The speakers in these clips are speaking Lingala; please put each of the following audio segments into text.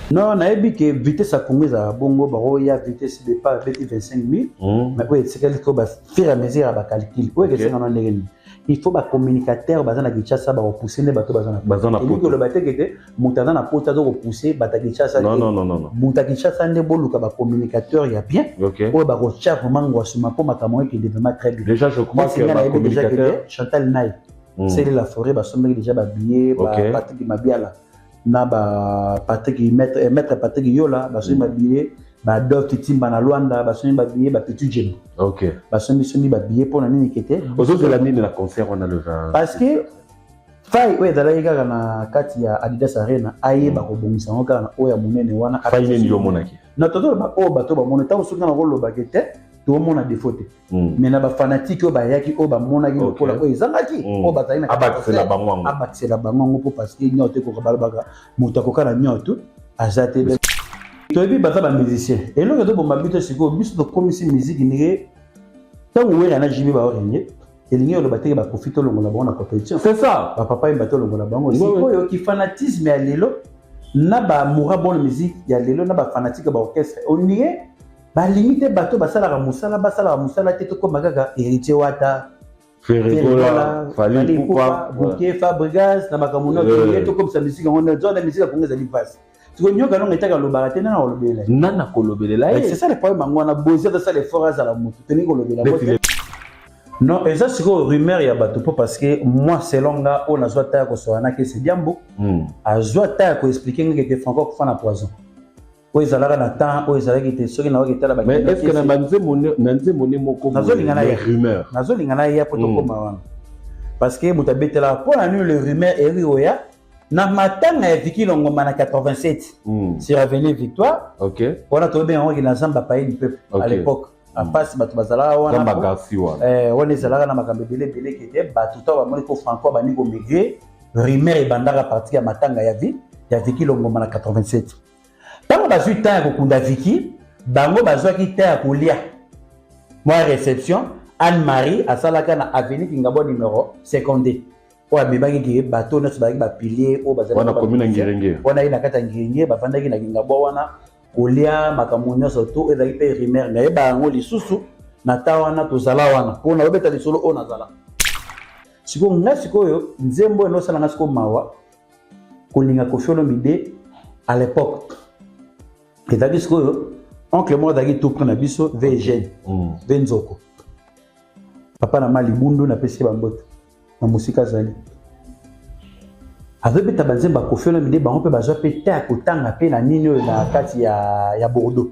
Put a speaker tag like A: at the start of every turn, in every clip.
A: Non, on a dit que vitesse à Congo, ça bongo, bah, il y a vitesse de pas 25 000. Mais oui, c'est quelque chose qui fait à mesure à calcul. Oui, que c'est un endroit. Il faut que communicateur, bah, na Kinshasa, bah, repousser les bateaux, bah, na. Et que le bateau qui était, montana na pota de repousser, bah, Kinshasa.
B: Non.
A: Kinshasa, ne bon, le communicateur, il y a bien.
B: Ok.
A: Oui, bah, recherche vraiment, on se pour ma caméra qui est vraiment très bien.
B: Déjà, je crois que le communicateur.
A: Chantal Naï. C'est la forêt, bah, sommet déjà, bah, billet, bah, Patrick Mabiala. Na ba Patrick maître Patrick Yola ba so mabillé ba Dove Titimba na Luanda ba so mabillé ba Petit Jim.
B: OK.
A: Ba so mabillé pour na nini kete.
B: Aux de l'année de la concert on a le 20.
A: Parce que fai ouais dala yiga na kati ya Adidas Arena aye ba ko bongisa ngoka na oya munene wana
B: fai nini yo monaki.
A: Na toto ba o bato ba moneta usuka na rolo ba kete to mona défaut. Mais na ba fanatique ba yaki o ba monaki ko la ko ezangaki o ba taina
B: abatsela bangwango.
A: Abatsela bangwango po parce que nyote ko balbaga muta ko kana nyoto azate be to bi bata ba musicien et lo to bomba bito siko biso to komisi musique ni tango wera na jibi ba orenye elingi lo bateke ba profito lo ngona bona compétition
B: c'est ça
A: ba papa imbato lo ngona bango siko yo ki fanatisme ya lelo na ba moura bonne musique ya lelo na ba fanatique ba orchestre on y est ba limite bato basala ka musala te to ko magaga héritier wata
B: Ferregola Fali Poupa
A: Bouquet Fabregas na bakamuno to comme ça musique on a zone musique congolaise ali passe tu nyoka non etaka lo barate na olobela
B: nana kolobela
A: c'est ça le problème ngwana bozi de ça les forages à la moto teni kolobela non et ça c'est une rumeur ya bato parce que moi selon nga on a zwata ko soana que c'est diambo a zwata ko expliquer que franco ko fana poison. Oui, ça l'a na temps, oui, ça l'a été sûr na wakita la ba.
B: Mais est-ce que na nanze moni moko
A: les
B: rumeurs
A: nazo lingana ya poto ko mawana. Parce que mutabetela pour la nuit le rumeur eri oya na matanga ya Viki Longomba na 87 sur Avenue Victoire.
B: OK.
A: On a trouvé un na Zamba Pays du peuple à l'époque. En face bato bazala wana
B: Zamba Garcia.
A: on est là na makambe belé qui était bato to ba moni ko franco ba niko migrer rumeur e bandaka partir ya matanga ya Viki Longomba na 87. Tant que tu as un Viki, bango bazwaki ta kolia. Moi réception Anne-Marie à Salaka na avenue Kingabo numéro 52. O abibaki ki bateau na tsbaki ba pilier o bazala.
B: Wana commune ngirenge.
A: Wana ina kata ngirenge ba vandaki na Kingabo wana kolia makamunyo soto ezaki pe rimer na yeba ngo lisusu na tawana tozala wana. Pona obeta lisolo o nazala. Siko nga sikoyo nzembo eno sala nga siko mawa kolinga kofiolo mide à l'époque. Et d'ailleurs, ce que oncle moi d'ailleurs tout prend abisso VG, Venzoko. Papa na mali bundu na pesi bambote na musika zali. Avec beta banzemba kofelo mide ba on peut bazo peta kotanga pe na nini na kati ya Bordeaux.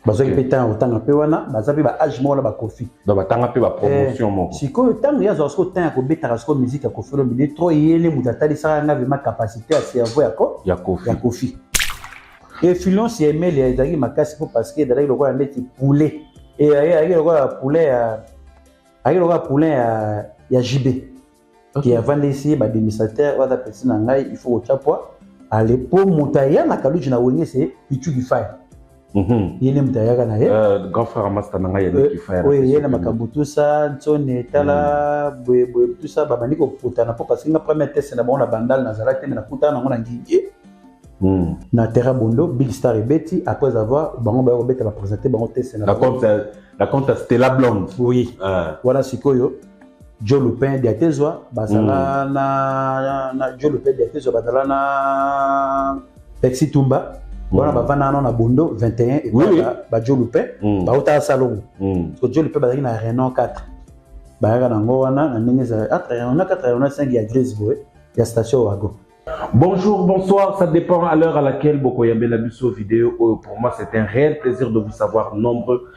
A: Bazo peta kotanga pe wana bazapi ba age mo na ba kofi.
B: Donc batanga pe ba promotion moko.
A: Siko tango ya zo tanga ko beta rasko musique ya kofelo mide trop yele mutatali sa nga vraiment capacité à cerveau ya kofi. Et filon si aimé les dagi makasi parce que d'ailleurs le roi a poulet et il le roi poulet ya JB qui a vendu ici ba démissateur wa da personne ngai il faut au chapwa à l'époque mutaya na kaluji na wenge c'est pichu ki fire yene mutaya kana ye
B: grand frère master na ngai ya ki fire
A: oui yene makabutu sa tsone tala boye tout ça ba bandiko putana parce que na première test na bona bandal na zalate na putana ngona ngi na Terra Bondo, Big Star et Betty, après avoir la présenté,
B: la compte Stella Blonde.
A: Oui. Voilà ce que Joe Lupin Diatezwa, Basala na Joe Lupin Diatezwa, Basala na Pexi Tumba. Voilà, Bavana na Bondo 21 et Joe Lupin, Baota Salon. Parce que Joe Lupin Basala na Renault 4. Baga na Ngoana, na Ningeza 4, Renault 4, Renault 5, il y a Grisboé, il y a Station Wago.
B: Bonjour, bonsoir, ça dépend à l'heure à laquelle Bokoyambe Labusso vidéo. Pour moi, c'est un réel plaisir de vous savoir nombreux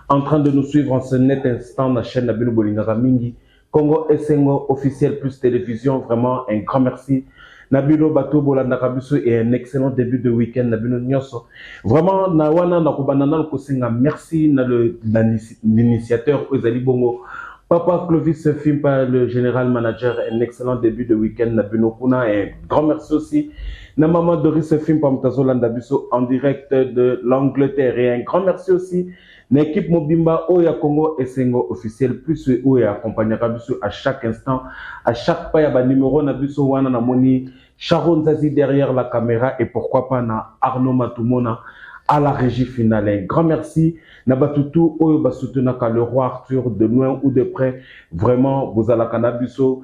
B: en train de nous suivre en ce net instant la chaîne Nabino Bolingara Mingi, Congo SNO officiel plus télévision. Vraiment un grand merci. Nabino Bato Bolandara Busso et un excellent début de week-end Nabino Nyoso. Vraiment, Nawana Nakubanana Kosinga, merci l'initiateur Ozali Bongo. Papa Clovis Fimpa, le général manager, un excellent début de week-end. Nabino Kuna, et un grand merci aussi. Na maman Doris Fimpa Mtazolanda Busso en direct de l'Angleterre. Et un grand merci aussi. l'équipe Mobimba Oya Congo Essengo officiel plus Oya accompagné Kabiso à chaque instant, à chaque pas il y a numéro Nabiso Wana Namoni, Sharon Zazi derrière la caméra et pourquoi pas na Arnaud Matumona à la régie finale. Un grand merci. Nabatutu Oyo Basutunaka, le roi Arthur, de loin ou de près. Vraiment, vous allez à Canabiso.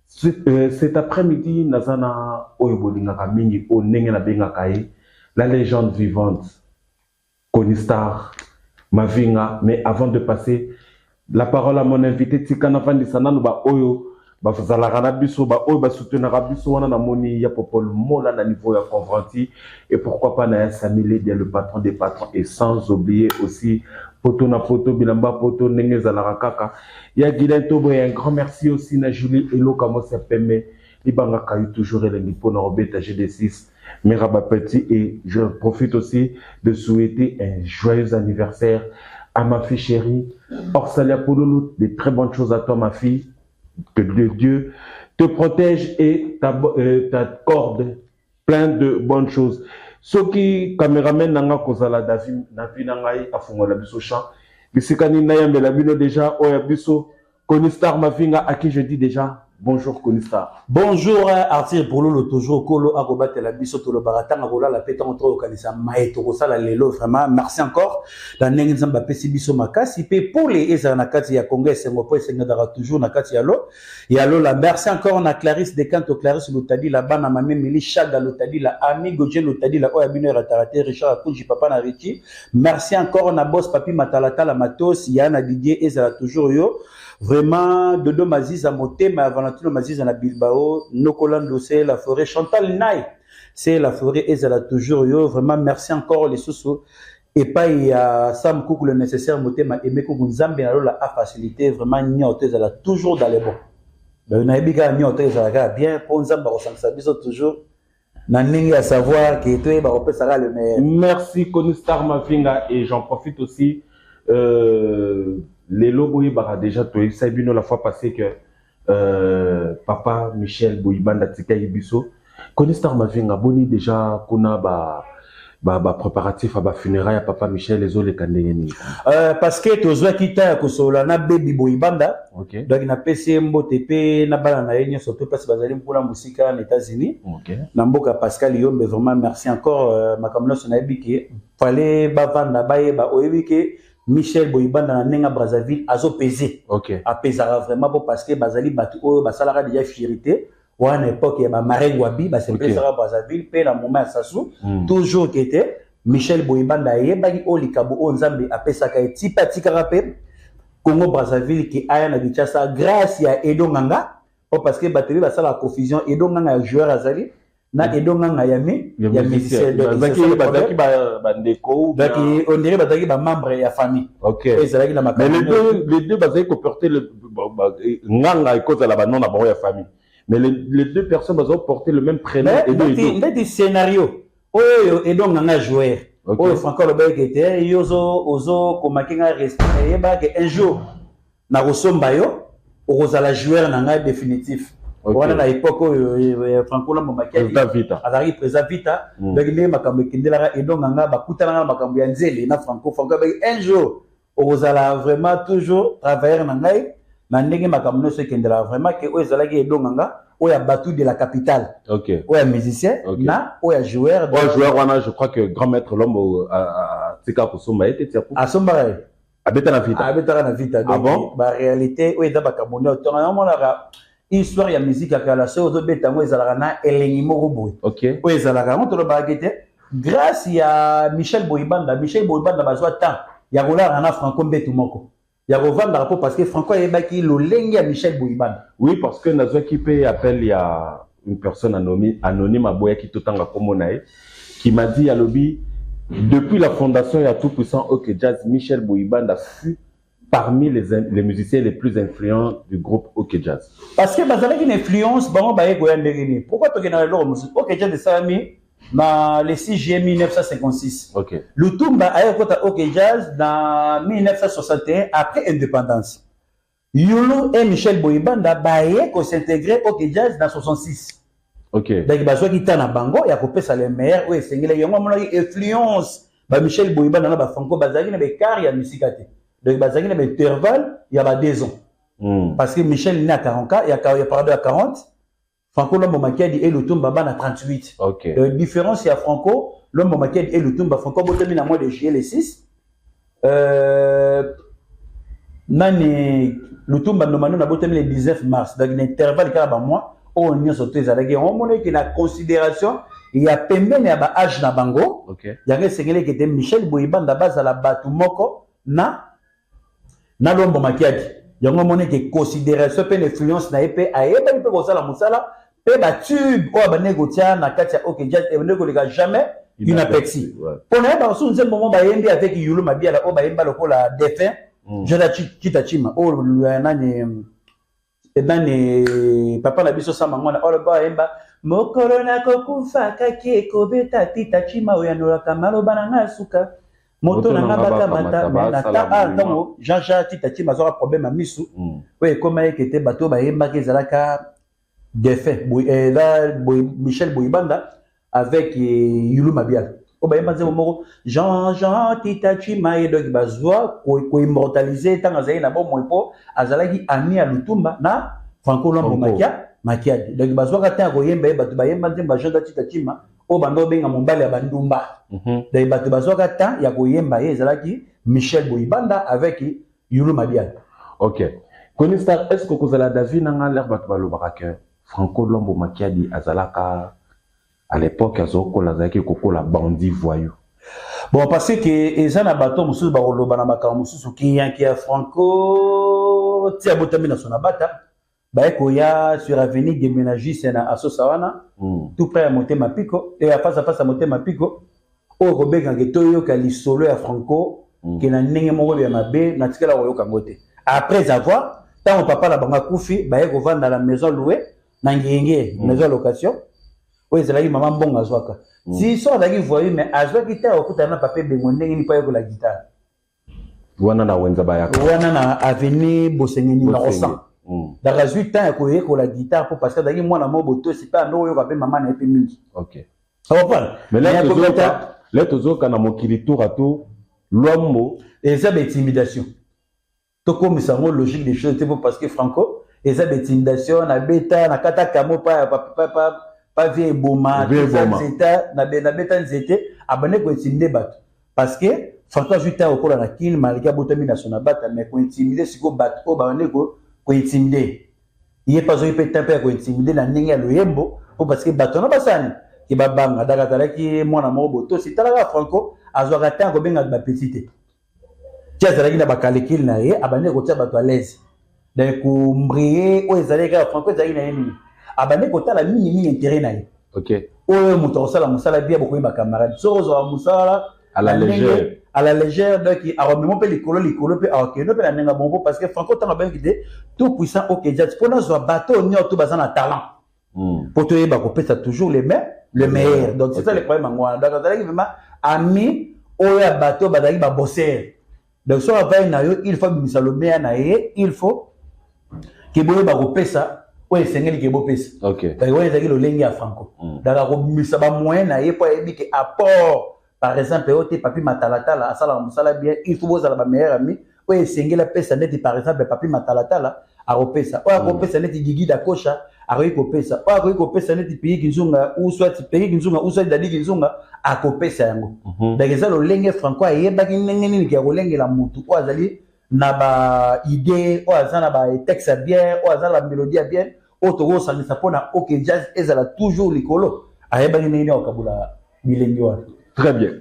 B: Cet après-midi, Nazana Oyo Bolingaka Mingi, O Nengena Bengakaye, la légende vivante, Konistar, Mavinga. Mais avant de passer la parole à mon invité, Tikana Vandisana, Nuba Oyo. Bazala Ranabiso, Oyo Basutuna Rabiso, Wana Namoni, Yapopol Mola, na niveau ya Convanti, et pourquoi pas Naya Samile, le patron des patrons, et sans oublier aussi Poto na Poto, Bilamba Poto, Nenge Zalarakaka. Ya Guilain Tobo, et un grand merci aussi na Julie Elo Kamosa Peme, Libanga Kayu, toujours et le Nipo Norobeta GD6, Meraba Petit, et je profite aussi de souhaiter un joyeux anniversaire à ma fille chérie, Orsalia Pouloulou, des très bonnes choses à toi, ma fille. Que Dieu te protège et t'accorde plein de bonnes choses. Ceux qui caméramen nanga kozala David nangai afungola biso champ. Bisikani nayambela bino déjà oya biso Konistar Mavinga à qui je dis déjà bonjour Konistar.
A: Bonjour Arthur Pouloulou toujours Kolo Akobate la biso to le baratanga kola la pétan entre au kanisa maître kosala lelo vraiment merci encore la nengi nzamba pesi biso makasi pe pour les eza na kati ya Congo Sengo po senga dara toujours na kati ya lo la merci encore na Clarisse Decanto Clarisse Lotadi la bana mame Mili Chaga Lotadi la ami Godje Lotadi la oya bino ratarate Richard Akunji papa na Richi merci encore na boss papi Matalata la Matos Yana Didier eza toujours yo. Vraiment, Dodo Maziza Motema, Valentino Maziza na Bilbao, Nokolando, c'est la forêt. Chantal Naï, c'est la forêt, et elle a toujours eu. Vraiment, merci encore les sous. Et pas il y a Sam Koukou le nécessaire, Motema, et Meko Nzambe, la a facilité, vraiment, Nyote, elle a toujours dans les bons. Ben, Naïbiga, Nyote, elle a bien, pour Nzamba, on s'en sabise toujours. Naningi à savoir qu'il était, on peut savoir le meilleur.
B: Merci, Konistar Mavinga, et j'en profite aussi. Les lobos bara déjà toi ça bino la fois passée que papa Michel Bouyibanda tika yibiso Konistar Mavinga boni déjà kuna ba préparatif à ba funérailles à papa Michel les autres les kandengeni
A: parce que tozwa kita ko sola na baby Bouyibanda
B: okay.
A: Donc na PCMbo TP na bala na yenyo surtout parce bazali mpula musika aux États-Unis
B: okay.
A: Na mboka Pascal Yombe vraiment merci encore makamno na biki fallait bavanda baye ba oyebike Michel Bouyibanda na Nenga Brazzaville azo pesé.
B: OK.
A: A pesara vraiment parce que bazali batu o basalara déjà fierté. Ou à l'époque il y a Marek Wabi ba c'est pesara Brazzaville pe na moment Sassou toujours qui était Michel Bouyibanda yebaki o likabo o Nzambe a pesaka tipati karape Congo Brazzaville qui aya na Kinshasa grâce à Edo Nganga parce que bateli ba sala confusion Edo Nganga joueur azali na Edo Nganga yami ya musicien
B: bazaki ba ndeko
A: donc on dirait bazaki ba membre ya famille.
B: OK.
A: Et c'est là qu'il a
B: mais les deux bazaki ko porter le Nganga cause la ba non na ba ya famille. Mais les deux personnes bazaki porter le même prénom
A: Edo. Mais des scénarios. Oh Edo Nganga joueur. Oh Franco Lobel qui était ozo komakinga respect ba que un jour na Rosomba yo ozala joueur nanga définitif.
B: Okay.
A: On a à l'époque Franco Lambomaki a présent vita donc les makambo kindela et donc nganga bakutana makambo ya nzele na Franco un jour ozala vraiment toujours travailler na ngai na ndenge makambo so kindela vraiment que ozala ki donc nganga oya batu de la capitale.
B: OK.
A: Oya musicien na oya joueur
B: wana je crois que grand maître Lombo a tika kosomba était tiapo
A: a somba
B: abeta na
A: vita donc ba réalité oya makambo no tonga monaka histoire ya musique ya kala so zo betango ezalaka na elengi moko boye.
B: OK.
A: O ezalaka on to lo bagete grâce ya Michel Bouyibanda bazwa temps ya kola na Franco Mbetu moko ya revendre rapport parce que Franco yebaki lo lengi ya Michel Bouyibanda.
B: Oui parce que nazwa qui peut appel il y a une personne anonyme à boya qui totanga komonae qui m'a dit à lobby depuis la fondation ya tout puissant OK Jazz Michel Bouyibanda fut parmi les musiciens les plus influents du groupe OK Jazz. Parce
A: que bazala une influence bon ba ego ya ndengeni. Pourquoi to gena le musique OK Jazz de Sami na le 6 juillet 1956.
B: OK.
A: Lutumba a kota OK Jazz dans 1961 après indépendance. Yulu et Michel Bouyibanda baye ko s'intégrer OK Jazz dans 66.
B: OK.
A: Donc bazwa ki tana bango ya ko pesa le meilleur ou esengele yango mona influence Michel Boyibanda na ba Franco bazaki na écart ya misikate. Donc bazaki na intervalle il y a 2 ans. Parce que Michel est né à 40 il y a 40, Franco Lombo Makiadi et Lutumba na 38.
B: OK.
A: La différence il y a Franco Lombo Makiadi et Lutumba Franco botami na mois de juillet le 6. Nani Lutumba normalement na botami le 19 mars. Donc l'intervalle il y a ba mois on y a sauté ezalaki on monnaie que la considération il y a pembeni ya ba âge na bango.
B: OK.
A: Yango sengeli que Michel Boyibanda bazala batu moko na Lombo Makiadi. Yango monnaie que considération pe influence na épée ayeba pe ko sala musala pe ba tube o ba négocier na kati ya OK Jazz et ne ko jamais une apexi. Pour na ba so nzembo mo ba yembi avec Yulu Mabiala o ba yemba lokola défunt. Jada Chitachima o nani papa na biso sama ngwana o ba yemba mokolo na kokufa kaki ekobeta Titachima oyanolaka maloba na nga suka moto na nga bakamata na ta ntango Jean-Jacques Titachima azwaka problème ya misu oyo ekoma eke te bato bayembaki ezalaka défunt Michel Boyibanda avec Yulu Mabiala o bayemba nzembo moko Jean Titachima ye donc bazwa ko immortaliser ntango azali na bomoi mpo azalaki ami ya Lutumba na Franco Lombo Makiadi. Donc bazwaka ta koyemba ye bato bayemba nzembo Jean Titachima o bando benga mombali ya bandumba. Donc bato bazwaka ta ya koyemba ye ezalaki Michel Boyibanda avec Yulu Mabiala.
B: OK. Konistar, est-ce que vous avez David nanga l'air bato balobaka que Franco Lombo Makiadi azalaka à l'époque azoko lazaki kokola bandit voyou?
A: Bon parce que ezana bato mususu ba koloba na makama mususu ki ya Franco tia botami na sona bata. Baekoya sur avenue des ménagistes na Asosawana tout près à Motema Pico et à face à Motema Pico au Robert Ngetoyo ka lisolo ya Franco que na ndenge moko ya mabe na tikala koyoka ngote après avoir tant papa la banga kufi baeko vendre la maison louée na ngenge maison location o ezalaki maman mbongo azwaka si so azaki voyou mais azwaki ta okuta na papa bengo ndenge ni pa yoko la guitare
B: wana na wenza bayaka
A: wana na avenue Bosengeni na Rosan. Dans 18 ans, il y a la guitare pour parce que dans moi, moto, c'est pas un autre qui maman n'a pas mis.
B: OK.
A: Ça va pas.
B: Mais là, tu as un mokili tour à tour, l'homme.
A: Et ça, c'est intimidation. Tout comme ça, logique des choses, parce que Franco, et ça, c'est intimidation, na bêta, na kata kamo, pas vieille boma, na bêta, n'était, abonné pour intimider bat. Parce que Franco, 18 ans, au cours de la kin, malgré Botomi national bat, mais pour intimider, c'est quoi bat, au baronné, ko intimider il est pas zo peut taper ko intimider na ninga loyembo parce que batona basani ki babanga daga talaki mwana mo boto si talaka Franco azwaka tango benga ba petite tia zalaki na bakalekil na ye abane ko tia bato à l'aise donc ko mbrier o ezaleka Franco ezalaki na yeni abane ko tala mingi intérêt na ye.
B: OK.
A: O moto sala musala bien beaucoup ba camarade so zo musala
B: à la légère
A: donc a remis peu l'écolo peu OK no pe la nenga bombo parce que Franco tanga ben idée tout puissant OK Jazz pour nous bateau ni tout bazana talent pour te yeba ko pesa toujours le meilleur donc c'est ça le problème ngwa donc azalaki vraiment ami o ya bateau bazaki ba bosser donc so va na yo il faut bimisa le meilleur na ye il faut que boye ba ko pesa o esengeli ke bo pesa.
B: OK.
A: Donc ouais ezaki le lengi ya Franco donc ko bimisa ba moyen na ye pour yebi que apport. Par exemple, papi matalatala, asala musala bien, il faut vous avoir ma meilleure amie. Oui, c'est la pesa net par exemple, papi matalatala, a repesa. Ou a repesa net gigi da kocha, a repesa. Ou a repesa net pays kinzunga, ou soit pays kinzunga, ou soit dadi kinzunga, a repesa yango. Donc ça le lenge franco et ba kinengeni ki a lenge la mutu. Ou azali na ba idée, ou azana ba texte bien, ou azana la mélodie bien, ou to go sanga sapona OK Jazz ezala toujours likolo. A yeba kinengeni okabula bilengiwa.
B: Très bien.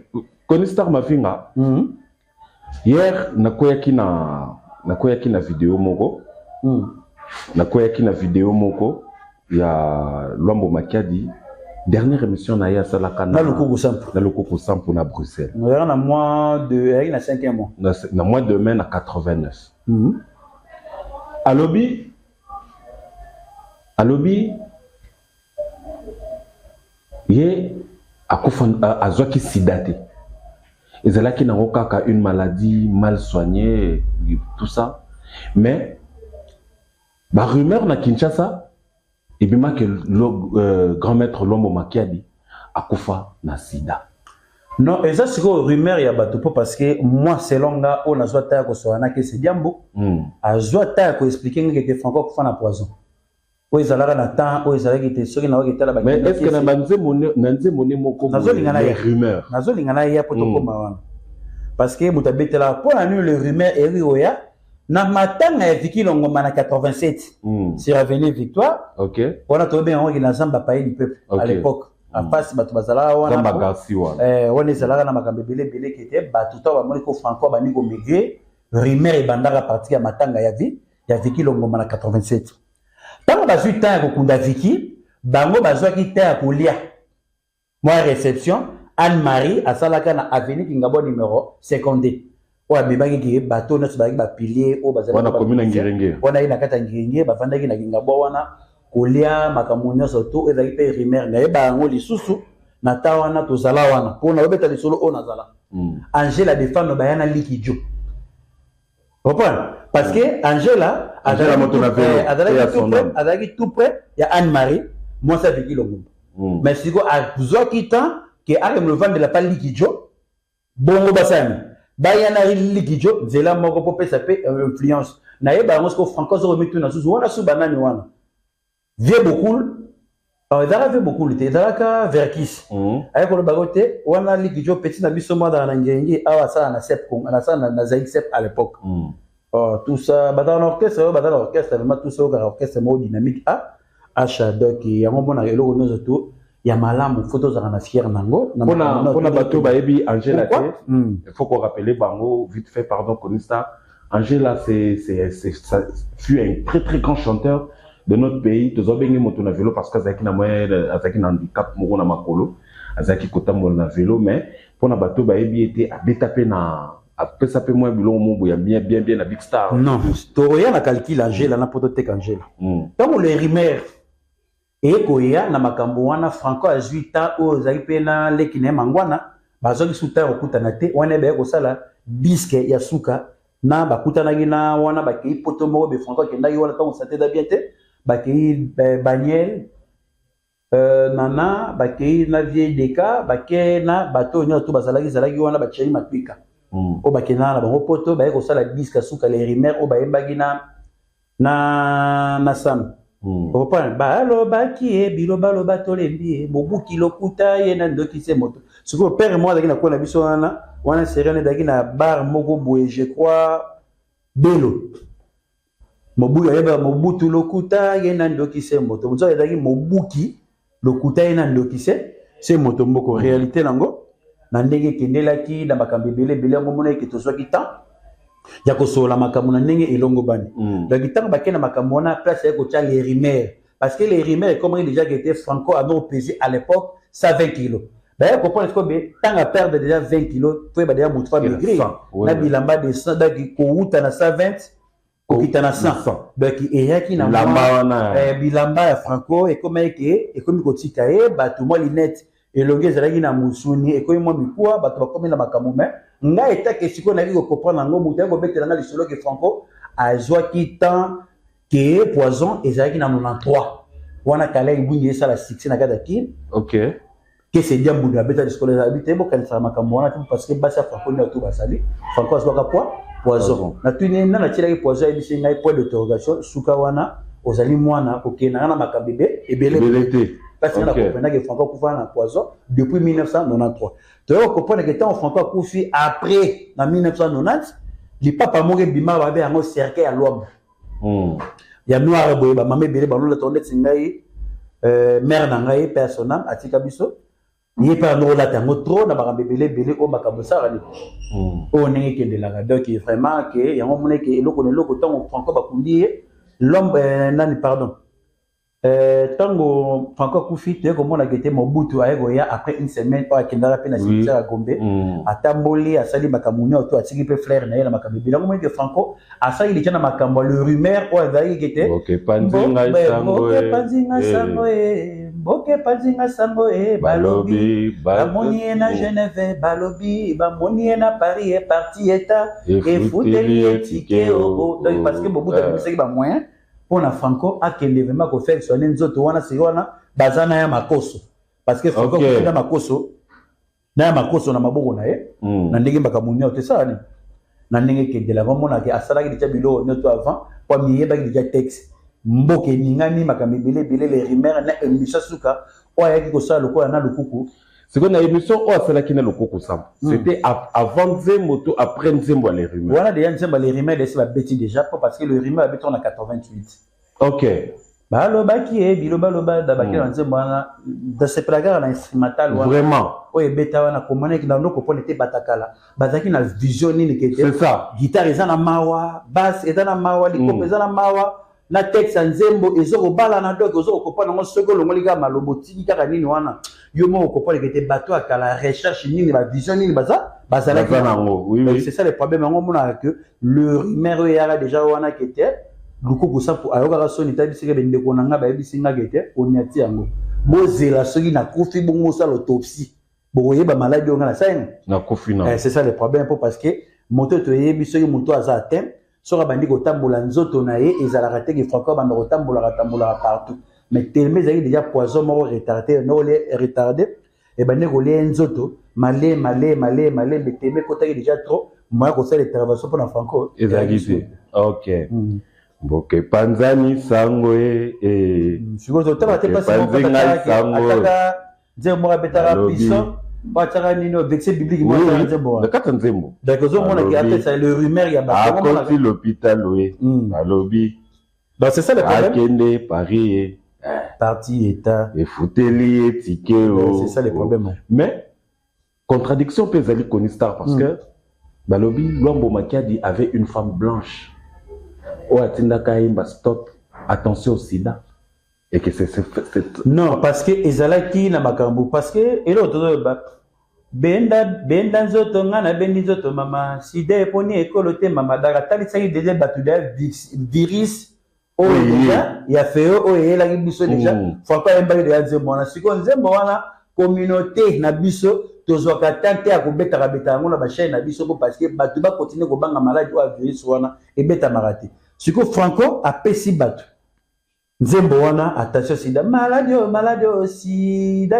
B: Konistar Mafinga. Hier, nakoyaki na vidéo moko. Nakoyaki na vidéo moko ya Lombo Makiadi. Dernière émission na ya salaka na
A: Lokoko Sample.
B: Na Lokoko Sample na Bruxelles.
A: Na mois de na 5e mois.
B: Na mois de mai na 89. Alobi ye azwaki sidate ezalaki nango kaka une maladie mal soignée tout ça mais ba rumeur na Kinshasa ebima que grand maître Lombo Makiadi akufa na sida.
A: Non, et ça c'est quoi rumeur ya bateau parce que moi selon nga on a soit ta ko soana que c'est diambo. A soit ta ko expliquer que était Franco pour faire la poison. O ezalaka na temps o ezalaka était soki na okita la ba.
B: Mais est-ce que na banze moné moko
A: les
B: rumeurs.
A: Nazo lingana ya poto koma wana. Parce que mutabetela pour la nuit le rumeur et oya na matanga ya Viki Longomba na 87. C'est revenu victoire.
B: OK.
A: On a trouvé un na Zamba pays du peuple à l'époque. En face bato bazala wana
B: Zamba Garcia wana.
A: On ezalaka na makambe belé qui était bato to ba moniko Franco ba niko migrer rumeur et bandara partie ya matanga ya Viki Longomba na 87. Tant bazui temps ko kunda Viki bango bazwaki temps ko lia. Moi réception Anne-Marie asalaka na avenue Kingabo numéro 52. Oya bibaki ki bateau na tsibaki ba pilier o bazala
B: wana commune ngirenge.
A: Wana ina kata ngirenge ba vandaki na Kingabo wana kolia makamunyo soto ezali pe rumeur na yeba ngo lisusu na tawana tozala wana pona obeta lisolo o nazala. Angela défendre bayana likijo. Comprends? Parce que Angela azalaki tout près ya Anne-Marie moi ça Viki Longomba. Mais si quoi a zoki temps que a me vendre la pas likijo bongo basani bayana likijo zela moko po pesa pe influence na yeba ngo ko Franco zo remettre na susu wana su banani wana vie beaucoup alors il avait beaucoup il était ka verkis ay ko bagote wana likijo petit na biso mo da na ngenge awa ça na sep ko na ça na zaïk sep à l'époque tout ça dans l'orchestre vraiment tout ça orchestre mo dynamique acha donc ya ngombo na eloko nozo to ya malamu photo za na fier nango
B: na bato ba ebi Angela te il faut qu'on rappelle bango vite fait pardon Konista Angela c'est fut un très très grand chanteur de notre pays tozo bengi moto na vélo parce que azaki na moyen azaki na handicap moko na makolo azaki kotambola na vélo mais pona bato ba ebi était abetape na apesa pe moi bilongo mo ya bien na big star
A: non toya na calcul Angela na poto te Angela tant le rumeur et koya na makambo wana Franco a 8 ans o zaipe na lekine mangwana bazoki suta okutana te wana be ko sala bisque ya suka na bakutana gina wana bakei poto mo be Franco kenda yi wana tant santé da bien te bakei Baniel nana bakei na vie deka bakei na bato nyo to bazalaki wana bacheri matwika o bakena na bango poto ba ko sala bisque suka les rumeurs o ba yembagi na sam Opa balo baki e biloba lo batolembi mobuki lokuta ye na ndoki se moto siko père moi daki na ko na biso wana serene daki na bar moko boye je crois belo mobuki yeba mobutu lokuta ye na ndoki se moto mozo daki mobuki lokuta ye na ndoki se moto moko réalité nango na ndenge kendelaki na makambe bele ngomona ke tozwaki temps ya kosola makambo na ndenge elongo bani donc tant bakena makambo na place ya kotia les rumeurs parce que les rumeurs comme il déjà était Franco avait pesé à l'époque 120 kg d'ailleurs comprendre que be tant à perdre déjà 20 kg faut ba déjà mutu fa maigrir na bilamba de 100 donc ko uta na 120 ko kita na 100 donc eyaki na bilamba ya Franco et comme ko tika e ba tout moi linette elongi ezalaki na musuni ekoyi mwa mikuwa bato bakomi na makambo me nga etake sikoyo nayebi kokomprendre yango moto yaki kobetela nga lisolo ke Franco azwaki temps ke poison ezalaki na 93 wana kala ebungi esala succès na kati ya kini ke sedia mbundu abeta lisolo ezali te bokanisaka makambo wana te parce que basi ya Franco nde bato basali Franco azwaka poison na tuni na natielaki poison ayebisi ngai point d'interrogation suka wana ozali mwana kokendanga na makambo ebele te parce que la comprenait que Franco Koufa na poison depuis 1993. Tu vois comprendre que tant Franco Koufi après en 1990, les papa mourir bima va avoir un cercueil à l'homme. Il y a noir boy ba mamé belé balon la tonnet singai mère nangai personnel atika biso. Ni pas no la tango trop na ba belé o makabosa rani. O nenge kende la donc vraiment que il y a un moment que eloko tant Franco ba kundi l'homme nani pardon. Tango Franco Koufi tu comme on a été Mobutu ayegoya après une semaine au Kendala pe na cimetière à Gombe atamboli asali makamunyo auto atiki pe frère na yela makambi bilango mo que Franco asali li tana makambo le rumeur o azali kete panzinga sango balobi bamoni na Genève balobi bamoni na Paris est parti état et fouteli étiqué donc parce que Mobutu a mis ba moyen pour Franco a kende vraiment ko faire sonner nzoto wana si wana bazana ya makoso parce que Franco na makoso na makoso na maboko na ye na ndenge bakamunia te ça ni na ndenge ke de la mona ke asala ki déjà bilo no to avant kwa miyeba ki déjà texte mboke ningani makamibele bele les rumeurs na émission suka oya ki ko ça lokola na lukuku.
B: C'est qu'on a une émission où on a le coco sam. C'était avant Nzembo to après Nzembo les rumeurs.
A: Voilà déjà Nzembo les rumeurs de la bêtise déjà parce que le rumeur habite en 88.
B: OK.
A: Bah lo ba qui est biloba loba d'abaki Nzembo na de ce plagar na instrumental
B: vraiment.
A: Ouais beta wana komane ki na ndoko po nete batakala. Bazaki na vision ni ke
B: c'est ça.
A: Guitare ezana mawa, basse ezana mawa, likop ezana mawa. Na texte Nzembo ezoko bala na doc ezoko kopana ngo soko longolika malobotiki kaka nini wana yo mo kopana que te bateau à la recherche nini ba vision nini baza bazala
B: nango oui
A: c'est ça le problème ngo mona que le rumeur yara déjà wana que te lukuku sa pour ayoka soni tabisike bende konanga ba bisinga que te oniati yango bozela soki na kofi bongo sa l'autopsie boye ba maladie nga na saine
B: na kofi na
A: c'est ça le problème parce que moto to yebi soki moto aza atteint sora bandi ko tambola nzoto na ye ezala raté que Franco bando ko tambola partout mais tellement ezali déjà poison moko retardé no le retardé et bandi ko le nzoto malé mais tellement ko taki déjà trop moi ko ça l'intervention pour Franco
B: ezali OK Boke panzani sango
A: siko to taba te pas ataka nzembo abetara piso Patara nino vexé biblique moi Nzembo.
B: De kata Nzembo.
A: D'accord, zo mona ki appelle ça le rumeur ya ba.
B: À côté l'hôpital oui. À lobby.
A: Donc c'est ça le problème.
B: Akende Paris.
A: Parti état.
B: Et fouteli ticket.
A: C'est ça le problème.
B: Mais contradiction peut aller connaître star parce que Balobi Luambo Makiadi avait une femme blanche. Oh atinda kaimba stop. Attention au sida. Et que c'est
A: non parce que ezalaki na makambo parce que elo to benda nzoto ngana bendi nzoto mama sida eponi ekolote mama dara talisaki déjà batuda virus o déjà ya feo o yela ki biso déjà faut pas emballer de Nzembo na siko Nzembo wana communauté na biso tozwaka tante ya kobeta beta ngona ba chaîne na biso parce que batu ba continuer ko banga maladie o virus wana ebeta marati siko Franco a pesi batu Nzembo wana attention sida maladie sida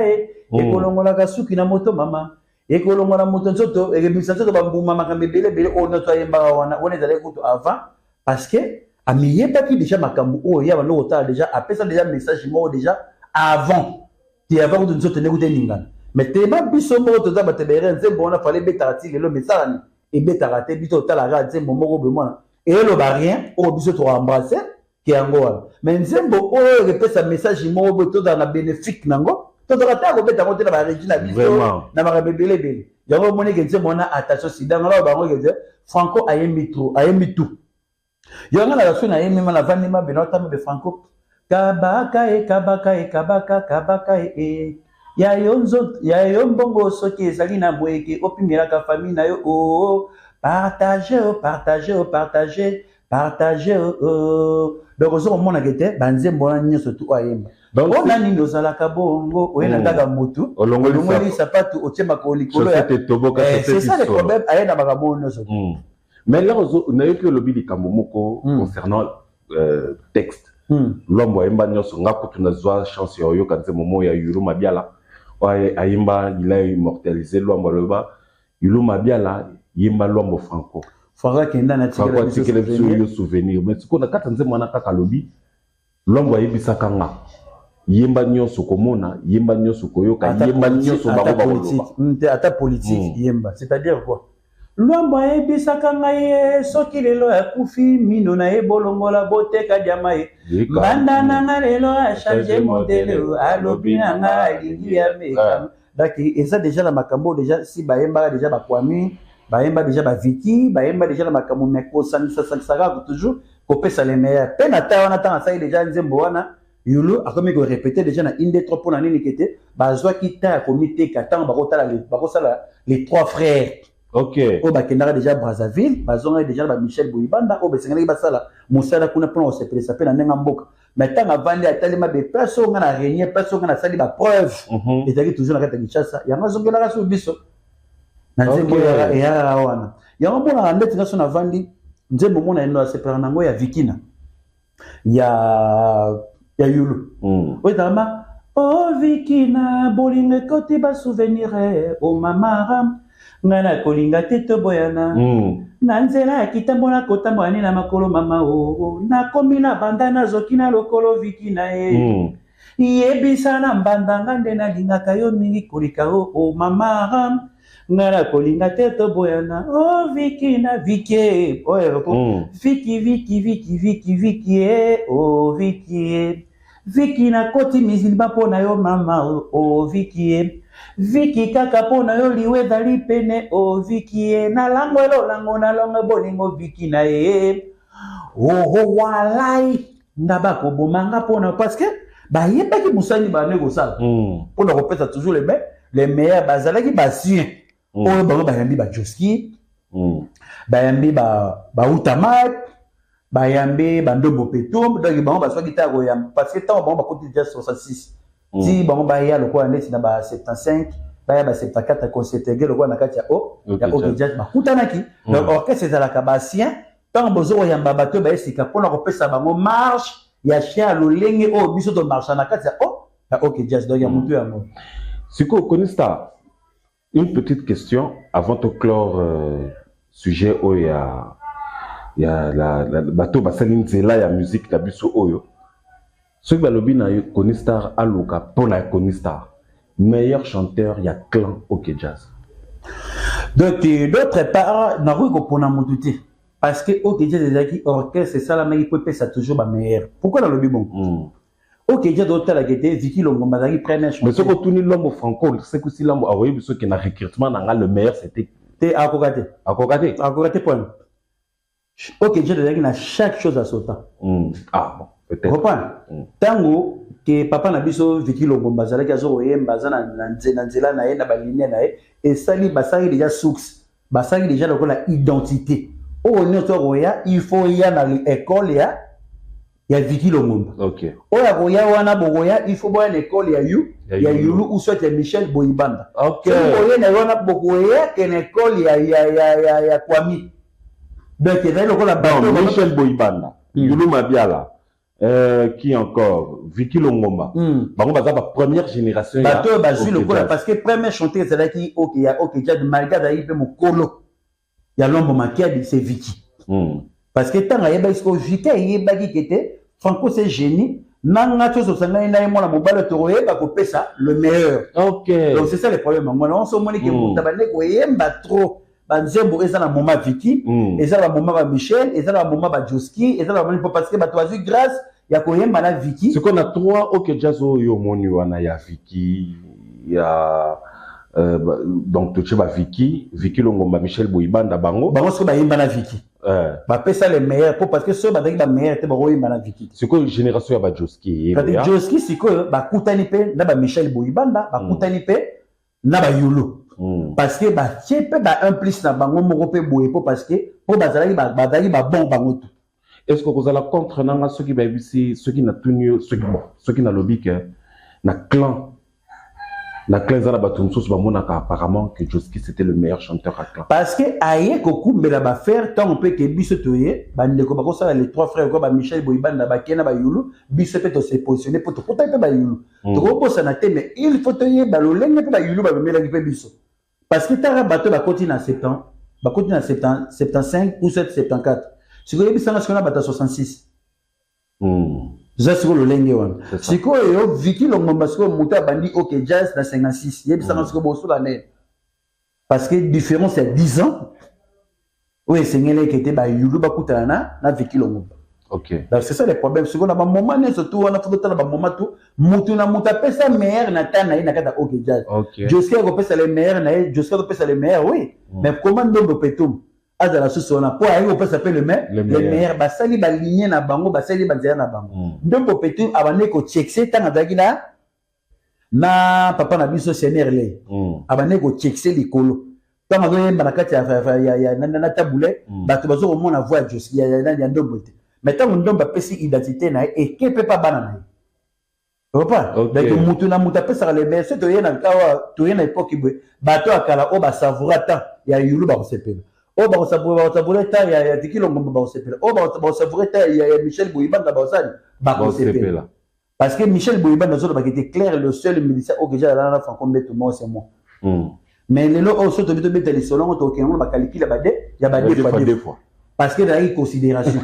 A: ekolongola kasuki na moto mama ekolongola moto nzoto ekebisa nzoto bambuma makambe bele ono to yemba wana on ezali kutu avant parce que amiyeba ki déjà makambo o ya bano kotala déjà apesa déjà message mo déjà avant ti avant kutu nzoto nekute ningana mais tema biso mo to za batebere Nzembo wana fallait betarati lelo message et betarate bito tala ga Nzembo moko be mwana et le ba rien o biso to embrasser qui angola mais Nzembo o repesa message mo bo to dans bénéfique nango to to kata ko beta monter na ba Regina biso na ba bebele yango moni ke Nzembo na attention sida ngala ba ngo ke Franco ayemi tout yango na raso na yemi na vandi ma benota be Franco kabaka ya yombongo soki ezali na boyeke opimela ka famille na yo o partager donc ozo mona kete banzembo na nyoso tu ayemba donc on a ni ndozalaka bongo oyena ndaka mutu olongoli sapatu otiema ko likolo ya c'est ça le problème ayena makambo nyoso
B: mais là on a eu que le bili kamomoko concernant texte lombo ayemba nyoso ngako tunazwa chance yo yo kanze momo ya Yulu Mabiala ayemba il a immortalisé lombo loba Yulu Mabiala yemba lombo Franco
A: Fara kenda na
B: tikele biso souvenir mais siko na kata Nzembo na kaka lobi lombo ayebisa kanga yemba nyoso komona yemba nyoso koyoka yemba nyoso
A: bako ata politique yemba c'est-à-dire quoi lombo ayebisa kanga ye soki lelo akufi mino na ebolongola boteka jamae banda nanga lelo a changer modèle alobi nanga alingi ya meka daki eza déjà la makambo déjà si bayemba déjà bakwami baemba déjà ba Viki baemba déjà na makambo meko sanisa toujours kopesa les meilleurs pe na ta wana ta ça déjà Nzembo wana Yulu akomi ko répéter déjà na inde trop na nini kete bazwa kita comité katan bakosala les trois frères
B: OK
A: o bakendaka déjà Brazzaville bazonga déjà ba Michel Bouyibanda o besengeli basala musala kuna pona se presa pe na nenga mboka mais tant avandi atalema be place on na réunion place on na sali ba preuve ezaki toujours na kata Kinshasa ya mazongela ka so biso na Nzembo ya wana yango mona ndeti ngaso na vandi Nzembo mona eno asepera nango ya Vikina ya Yulu oitama Oh Vicky na bolinge koti ba souvenir o mama ngana kolinga teto boyana na nzela ya kitambo na kotambo ani na makolo mama o na komi na bandana zoki na lokolo Vicky na yebisa na mbandanga nde na lingaka yo mingi kolika o mama ngana kolinga teto boyana oh Vicky na Vicky Vicky oh Vicky Vicky na koti mizilba pona yo mama o Vicky Vicky kaka pona yo liweza lipene o Vicky na lango elo lango na longa bolingo Vicky na walai ndaba ko bomanga pona parce que ba yebaki musani ba nego sala pona ko pesa toujours les meilleurs bazalaki basien o bango ba yambi ba Joski ba yambi ba Utamat bayambe bandombo petom donc bango baswa kitako ya parce que tant bango bakoti déjà 66 si bango baya lokwa ndesi na ba 75 baya ba 74 concerté lokwa na kati ya OK jazz bakutanaki donc orchestre za la kabasien tant bozo yamba bato ba esika pona ko pesa bango marche ya chien lolenge o biso to marche na kati ya OK jazz donc ya mutu ya mo
B: Siko Konista, une petite question avant de clore sujet il y a la bateau basani nzela ya musique la biso oyo ceux qui balobi na Konistar aluka pona Konistar meilleur chanteur ya clan OK jazz
A: donc d'autre part na ko pona mututé parce que OK jazz ezaki orchestre ça la mais peut ça toujours ba meilleur pourquoi dans le bon OK jazz d'autre la gete Vicky Longomba zaki premier chanteur
B: mais ce que tuni l'homme franco c'est que si l'homme a voyé biso que na recrutement na le meilleur c'était akokate point OK, j'ai déjà dit chaque chose à son temps. Ah bon, peut-être.
A: Reprends. Tango que papa na biso Vicky Longomba zala ki azo yemba zana na nzela na ye na balinia na ye et sali basali déjà source. Basali déjà la identité. O ne to roya, il faut y a na l'école ya Vicky Longomba.
B: OK.
A: O ya roya wana boya, il faut boya l'école ya Yulu ou soit Michel Boyibanda.
B: OK.
A: Boya na wana boya que l'école ya Kwami. Donc,
B: Michel Boyibanda, Yulu Mabiala, qui encore, Vicky Longomba. Bango baza ba première génération.
A: Bateau bazu le kola parce que première chanteuse c'est là qui OK jazz malgré d'ailleurs pe mokolo. Ya lombo makiadi c'est Vicky. Parce que tant ayeba isko Vicky ayeba ki kete Franco c'est génie. Nanga to sanga ina mo la mobile toroye ba ko pesa le meilleur.
B: OK.
A: Donc c'est ça le problème. Moi on se moni que mutabane ko yemba trop. Banzembo eza na moment Vicky, eza na moment ba Michel, eza na moment ba Joski, eza na moment parce que ba toazu grâce ya koyemba na Vicky.
B: Ce qu'on a trois OK jazz yo moni wana ya Vicky, ya donc tu ba Vicky Longomba, Michel Boyibanda bango
A: ce ba yemba na Vicky. Ba pesa les meilleurs parce que ceux ba daki ba meilleurs te ba yemba na Vicky.
B: C'est quoi génération ya ba Joski?
A: Parce Joski siko ba kutani pe na ba Michel Boyibanda, ba kutani pe na ba Yulu. Parce que bah tiens peut bah un plus na bango moko pe boye parce que pour bazali ba bon bango tout.
B: Est-ce que vous allez contre nanga ceux qui ba bisi ceux qui na tunu ceux qui na lobby que na clan zala batunsus ba monaka apparemment que Joski c'était le meilleur chanteur à clan.
A: Parce que aye koku mbela ba faire tant on peut que biso toye ba ndeko ba ko sala les trois frères ko ba Michel Boyibanda ba Kena ba Yulu biso peut se positionner pour tout peut ba Yulu. To ko sana te mais il faut toye ba lolenge ba Yulu ba mela ki pe biso. Parce que t'as bateau ba continue en 70, ba continue en 75 ou 74. Si vous avez ça na bata 66. Ça c'est le lenge wan. Si ko yo Vicky Longomba ko muta bandi OK jazz na 56. Yebi ça na ko boso la ne. Parce que différence c'est 10 ans. Oui, c'est ngele qui était ba Yulu ba kutana na Vicky Longomba.
B: OK.
A: Donc c'est ça le problème. C'est qu'on a un moment ne surtout on a tout le moment tout mutu na muta pesa meilleur na tana ina kata OK jazz. Jusqu'à ko pesa les meilleurs na jusqu'à ko pesa les meilleurs oui. Mais comment ndombo petum aza la sous on a pour aller ko pesa pe le meilleur ba sali ba ligne na bango ba sali ba nzela na bango. Ndombo petum abane ko checkse tanga dakina na papa na biso senerle. Abane ko checkse likolo. Tanga zo yemba na kati ya na taboulet bato bazo ko mona voix Joski ya ndombo te. Maintenant, on a une identité et qui ne peut pas banana. Pas. Donc, mutu na muta pesa les meilleurs. C'est toi y a époque bateau à kala o ba savourata ya Yulu ba sepela. O ba savourata ya Vicky Longomba ba sepela. O ba savourata ya Michel Boyibanda ba osani ba sepela. Parce que Michel Bouyeba dans autres était clair, le seul musicien au déjà là franco tout moi c'est moi. Mais les lots au surtout de les selon au Tokyo on va calculer là il y a deux fois. Parce que dans considération.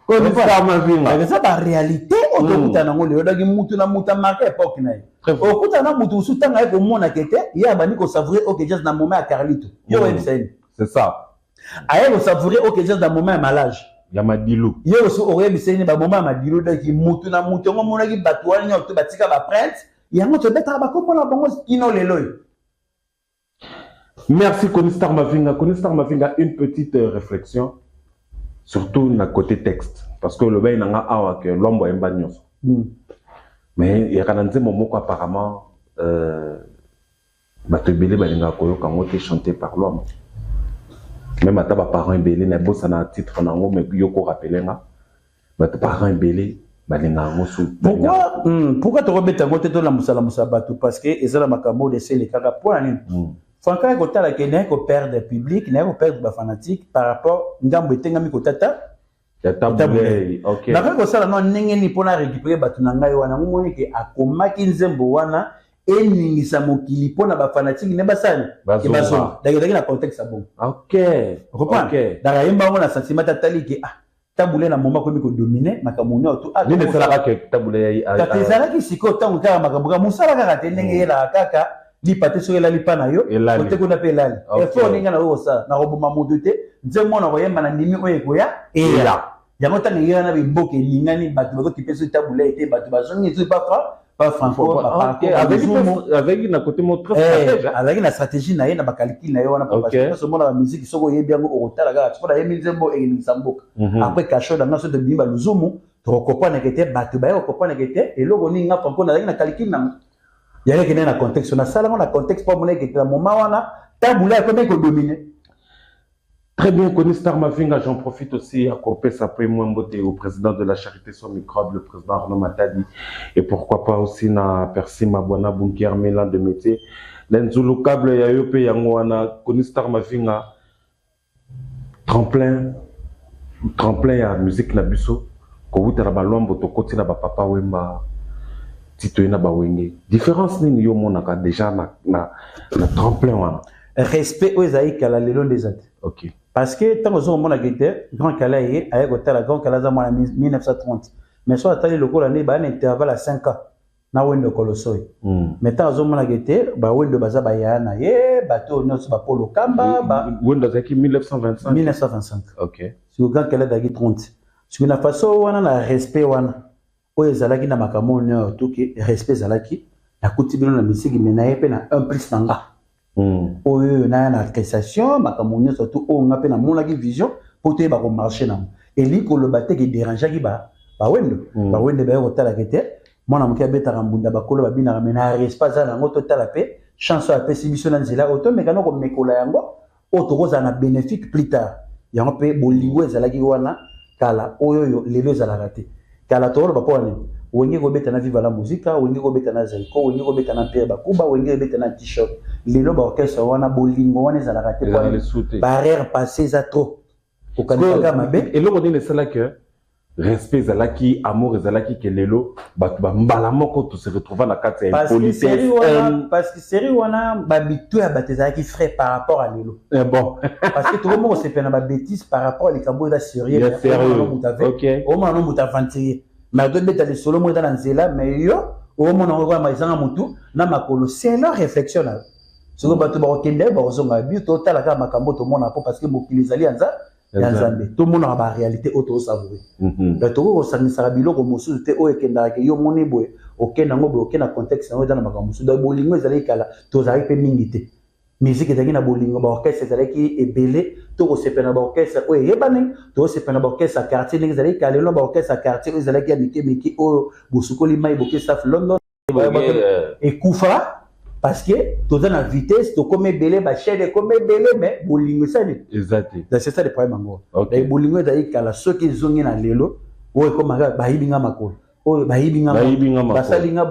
A: Vous comprenez? C'est ça la réalité on doit tout en le dagi mutu na muta marqué époque na. Au kuta na mutu sutanga ko mona kete ya bani ko savourer au que juste dans moment à Carlito. Yo
B: c'est ça.
A: Aye ko savourer au que juste dans moment à malage.
B: Ya madilu.
A: Yo aussi aurait biseni ba moment madilu dagi mutu na mutu ngo mona ki batwani to batika ba prince ya ngo to beta ba ko mona bango ino lelo.
B: Merci Konistar Mavinga. Konistar Mavinga, une petite réflexion, surtout dans le côté texte. Parce que le bain n'a pas que l'homme est bagnon. Mais il y a un moment où apparemment, Batebele Balinga Koyo quand on chanté par l'homme. Même à ta parents belé n'a pas ça titre nango mais yoko rappelé nga. Bat parents belé Balinga ngosu.
A: Pourquoi tu remets ta moto dans la musala batu parce que ezala makamo de les kaka pour nini. Franca est côté la Kenya ko perdre public, n'a ko perdre ba fanatique par rapport ngambo etenga mi kotata.
B: Ya tabule. OK.
A: Na ko sala non nengeni pona récupérer batu na ngai wana ngomoni ke akomaki nzembo wana eningisa mokili pona ba fanatique ne basani. Ke bazo. Dagi na contexte bon.
B: OK.
A: Reprends. Dara yemba ngona sentiment tatali ke tabule na moment ko mi ko dominer makamoni auto.
B: Ni ne sala ka tabule ya.
A: Ka tezala ki siko tango ka makabuka musala ka tenenge la kaka. Li pate sur la lipana yo côté qu'on appelle lali et faut ninga na osa na robuma modute nzemo na koyemba na ndimi oyekoya et là yango tanga yana bi mboke lingani batu bako kipeso tabula ete batu bazongi tu pas franco
B: avec une côté montre stratégie
A: avec une stratégie na yena ba calcul na yo wana parce que ce moment la musique soko yebi yango orotala ga tu pour yemi nzembo e ni samboka après cacho dans so de bimba luzumu to kopana kete batu ba yo kopana kete et logo ninga franco na na calcul na il y a quelqu'un dans le contexte. On a ça, on a contexte pour mon équipe. Le moment où on a taboulé, comment il faut dominer.
B: Très bien, Konistar Mavinga, j'en profite aussi à couper sa moi beauté au président de la Charité sans microbe, le président Arnaud Matadi, et pourquoi pas aussi na Percy Mabwana Bunker Mélan de métier. L'enzulu câble ya yope yangoana Konistar Mavinga tremplin ya musique na biso ko wutala balombo to kotina ba papa wemba titoyena ba wenge différence nini yo monaka déjà na tremplin wana
A: respect aux aïkala le long des années.
B: OK.
A: Parce que tant que on a été grand kala yé avec hôtel grand kala za moi 1930 mais soit attali le cours l'année ba un intervalle à 5 ans na wendo kolosoy mais tant que on a été ba wendo baza ba yana yé bateau notre ba polo kamba ba
B: wendo zaki 1925. OK.
A: Sur grand kala dagi 30 sur une façon wana na respect wana oyo ezalaki na makambo na toki respect ezalaki na kutibino na misiki menaye pe na un plus nanga oyo na appréciation makambo surtout o nga pe na monaki vision pour te ba ko marcher na et li ko le batte qui dérangeaki ba wendo ba ko tala kete mona mokia beta rambunda ba kolo ba bina mena respect za na ngoto tala pe chance a pe sibiso na nzela auto mekano ko mekola yango auto koza na bénéfique plus tard yango pe bolingo ezalaki wana kala oyo lelo ezalaka te kala toro ba pone wenge ko beta na viva la musique wenge ko beta na zaiko wenge ko beta na Pierre Bakuba wenge ko beta na t-shirt lelo ba orchestre wana bolingo wana ezalaka te kwa barrière passée za trop ko kanaka mabe
B: et loko dine sala que respect zalaki amour zalaki que lelo ba mbala moko to se retrouver na kati ya politesse
A: parce que série wana ba bitu ya batezaki frais par rapport à lelo
B: bon
A: parce que tout le monde se fait na ba bêtise par rapport à les cambo da sérieux
B: OK
A: au moment où t'avancer mais de beta les solo mo dans nzela mais yo au moment où ma izanga mutu na makolo c'est leur réflexion là ce que bato ba okende ba ozonga bi total ka makambo to mona parce que mokilizali anza yanzambe tout le monde a ba réalité auto savourer donc to ko sanisa biloko mosusu te o ekenda ke yo moni boy okenda ngo boy okenda contexte ngo dans makambo mosusu do bolingo ezali kala to zali pe mingi te musique ezali na bolingo ba orchestre ezali ki ebele to ko sepena ba orchestre o yebane to sepena ba orchestre quartier ndenge ezali kala lo ba orchestre quartier ezali ki amike miki o bosukoli mai boke staff London et Koufa parce que tu as la vitesse, tu comme belé, ba chaîne comme belé, mais bolingo ça dit.
B: Exactement.
A: C'est ça le problème encore. Et bolingo d'ailleurs kala ceux qui zongi na lelo, ou comme ba hibinga makolo. Oh ba hibinga makolo. Basalinga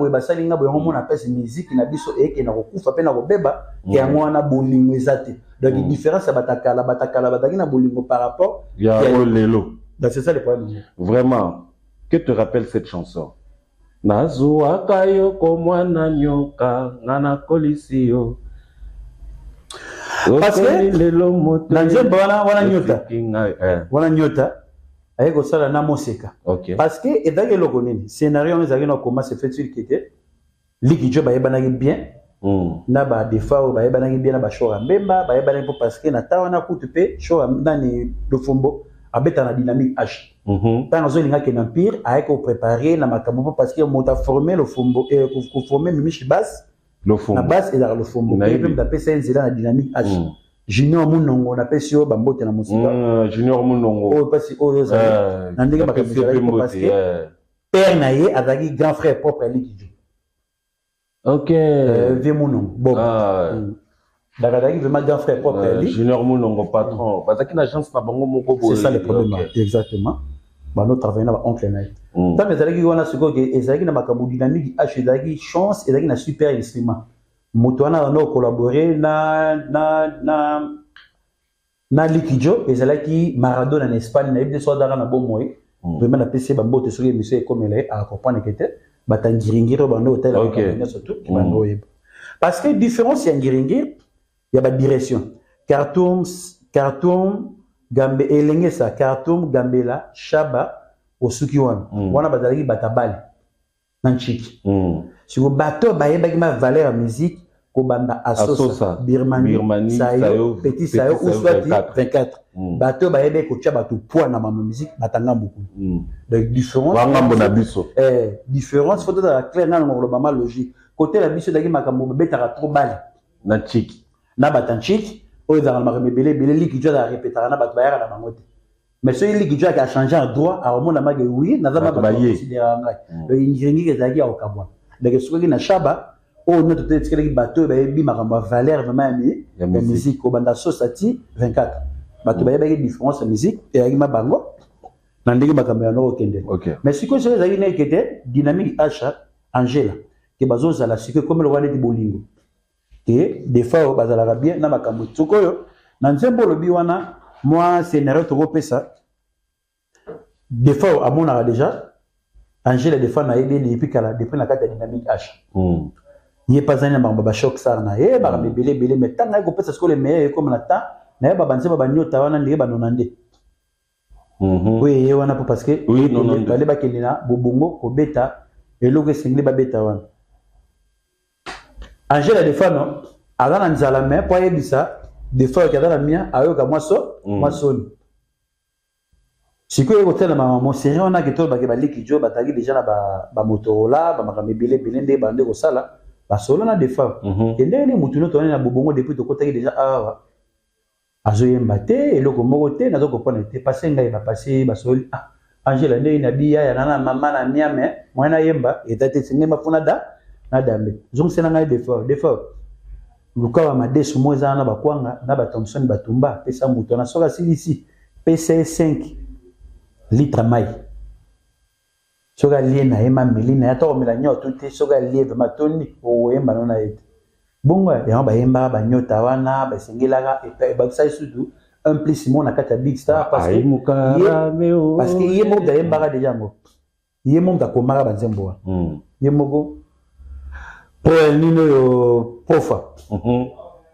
A: boy on mona pèse musique na biso et que na kokufa pe na kobeba ke yango na bolingo ezate. Donc la différence batakala bataki na bolingo par rapport
B: ya lelo.
A: Donc c'est ça le problème.
B: Vraiment Que te rappelle cette chanson? Nazuaka yo komwana nyoka ngana kolisi yo.
A: Parce que dans Nzembo wana nyota aye kosala na moseka. Parce que ezaki eloko nini scénario ezaki na comment se fait-il que Liki Jo bayebanaki bien na ba defa bayebanaki bien na ba shora mbemba bayebanaki parce que na tawana kutu pe shora nani Lofombo abeta na dynamique H. Tant que l'Inga qui empire a été préparé na makambo parce que on a formé le Fombo et qu'on formé Mimichi basse la basse et dans le Fombo et même d'après ça c'est la dynamique H. Junior Munongo on appelle sur bambote na musique
B: Junior Munongo
A: oh parce que oh ça n'andika makambo parce que père naie avec grand frère propre Liki.
B: OK
A: vieux Munongo bon Dagadagi vraiment grand frère propre
B: Junior Munongo patron parce qu'il a chance na bango moko
A: c'est ça le problème exactement. Nous travaillons avec oncle Naï. Tant que Zalagi wana siko que Zalagi na makambo dynamique H Zalagi chance Zalagi na super instrument. Motoana on a collaboré na Liki Jo Zalagi Maradona en Espagne na ibde soit dans na bon moy. Vraiment na PC bambo te soki monsieur comme elle a comprendre que était batangiringiro bando hôtel surtout parce que différence ya ngiringir il y a ba direction. Cartoon Gambe elenge sa Khartoum Gambela Shaba Osuki wana bazalaki batabali nanchiki si ko bato bayebaki ma valeur musique ko banda asosa Birmanie Sayo Petit Sayo ou soit 24 bato bayebaki ko tia bato poids na ma musique batanga beaucoup donc différence
B: wangambo na biso
A: différence faut être clair na ngolo mama logique côté la biso daki makambo betaka trop bali
B: na chiki
A: na batanchiki oh ils ont marqué belé Liki Jo a répété na bato bayaka na bangote mais celui Liki Jo a changé en droit à remonter la magie oui na zama ba considérer ngai le ingénieur ezaki ya okabwa donc ce que na shaba oh notre tête que bato ba yebi makambo valeur vraiment ya musique au banda sosati 24 bato ba yebi différence de musique et ya ma bango na ndenge makambo ya no okende mais ce que c'est ezaki na ekete dynamique H Angela que bazo za la sike comme le roi de bolingo et des fois bazala bien na makambo tsokoyo na nzembo lobi wana moi scénario to kopesa des fois amona déjà Angela des fois na yebe ni epikala depuis na kata dynamique H yé pas na ba choc ça na yé ba belé mais tanga ko pesa sko le meilleur comme na temps na yeba banzeba ba nyota wana ndenge ba nonande oui wana parce que
B: oui non
A: bale ba kelina bobongo ko beta eloko single ba beta wana Angela des fois non ala nzala mais pour yebisa des fois que la mia ayoka moi son si ko yote na maman série on a que to ba ke ba Liki Jo batagi déjà na ba Motorola ba makambe belé ndé bande ko sala ba solo na des fois kende ni mutuno to na bobongo depuis to kotaki déjà awa azoyemba te eloko moko te nazo comprendre te passer ngai ba passer ba soli Angela ndé na biya ya na mama na mia mais moi na yemba etate singe mafuna na dambe zong sena ngai des fois luka wa madesu moza na bakwanga na ba Thompson batumba pesa muto na soka silisi pesa 5 litres mai soka lie na ema melina ya to mela nyoto te soka lie vraiment toni o yemba na ete bongo ya ba yemba ba nyota wana ba sengela ka ba sai sudu un plus mon na kata big star parce que yemo da yemba déjà ngo yemo da komara ba nzembo yemo pour nino yo pofa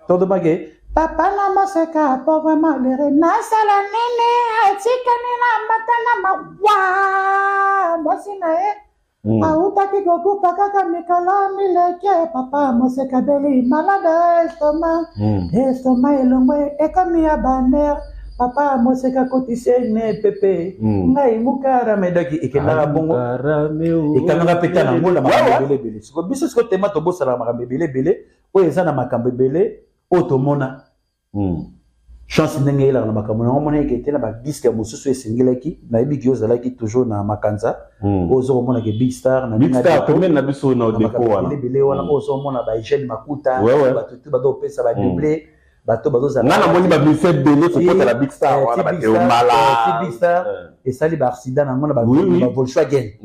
A: todo bagay papa na maseka pauvre malheureux na sala nene atika nina matana mawa mosina autaki kokupa kaka mikolo mileke papa moseka beli malade estoma elongwe ekomi ya baner papa moseka kotise ne pepe ngai mukara medaki ikendaka bongo ikamera peta na ngona makambo belé siko biso siko tema to bosala makambo belé o eza na makambo belé o to mona chance ndenge ela na makambo na mona ekete na ba disque mosusu esengelaki na yebi ki ozalaki toujours na makanza ozo mona ke big star na
B: big star to men na biso na depo wana
A: belé wana ozo mona ba Eugène Makuta ba tutu ba do pesa ba doublé bato bazoza
B: ngana moni ba biset belé ko kota la big star wana ba teo mala
A: big star et sali ba accident na ngona ba Volkswagen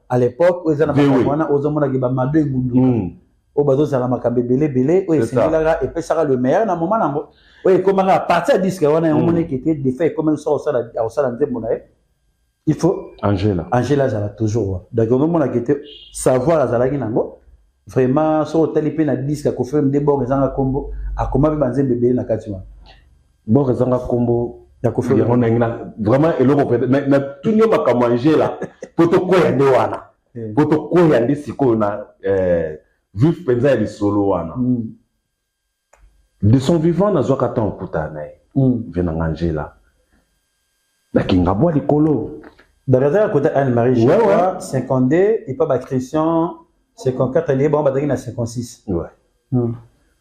A: à l'époque oza na wana ozo mona ke ba mado ngundu o bazoza na makambe belé o esengela et pesaka le meilleur na moment nango o e komanga à partir de disque wana on mona que des faits comme ça au sala nzembo na il faut Angela azala toujours donc on mona que savoir azala ki nango vraiment so tali pe na disque ko faire des bords ezanga kombo akoma be banze bébé na kati wa
B: bords ezanga kombo
A: ya ko faire
B: vraiment eloko na tunyo makamo Angela poto ko ya ndewana poto ko ya ndisiko na vif penza ya solo wana de son vivant na zwaka tan okutana vena Angela la kinga boa likolo
A: derrière côté Anne-Marie Joie 52 et pas Christian 54 et bon bataki na 56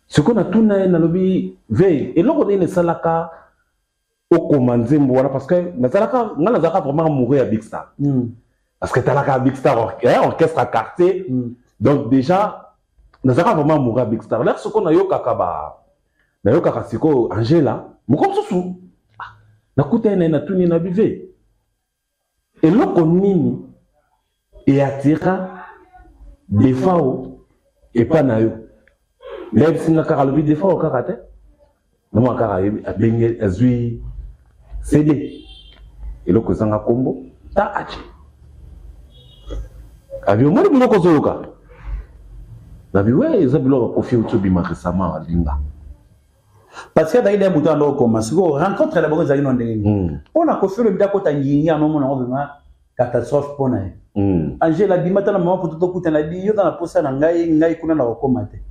B: ce qu'on a tout na lobby veille et loko ne salaka au commandembo wana parce que na salaka ngala zaka vraiment mourir à Big Star parce que talaka Big Star orchestre à quartier donc déjà na zaka vraiment mourir à Big Star là ce qu'on a yokaka ba na yokaka siko Angela muko susu na kutene na tuni na bive et loko nini et attira des fois et pas na yo même si na karalubi des fois kakate na mo kara a benye azui CD et loko zanga kombo ta achi avio mo ni loko zoluka na biwe ezabilo ko fi utubi ma récemment alinga
A: parce que d'ailleurs bouton ndo koma siko rencontre la bozo zalino ndenge on a ko faire le bidako tangingi no mona vraiment catastrophe pona Angela bimata na mama puto kuta na biyo na posa na ngai kuna na kokoma te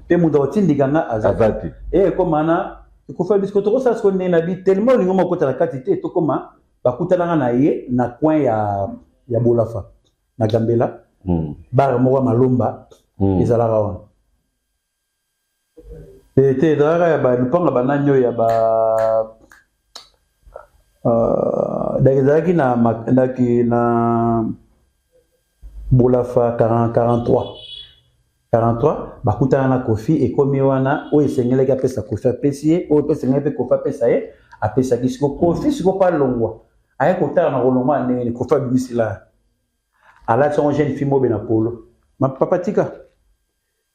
A: pe muda otindika nga azati komana ko faire bisco to ça ce qu'on est na bi tellement lingo mo kota la katité to koma bakuta nga na ye na coin ya Bolafa na Gambela bar mo malomba ezala rawana te dara ba lupanga bananyo ya ba daki na Bolafa 43 bakuta na Kofi et komi wana o esengele ka pesa Kofi apesi o pesa ngebe Kofi apesa ye apesa kisiko Kofi siko pa longwa aya kotara na rolongwa ndenge Kofi bimisila ala son jeune fille mobe na polo ma papa tika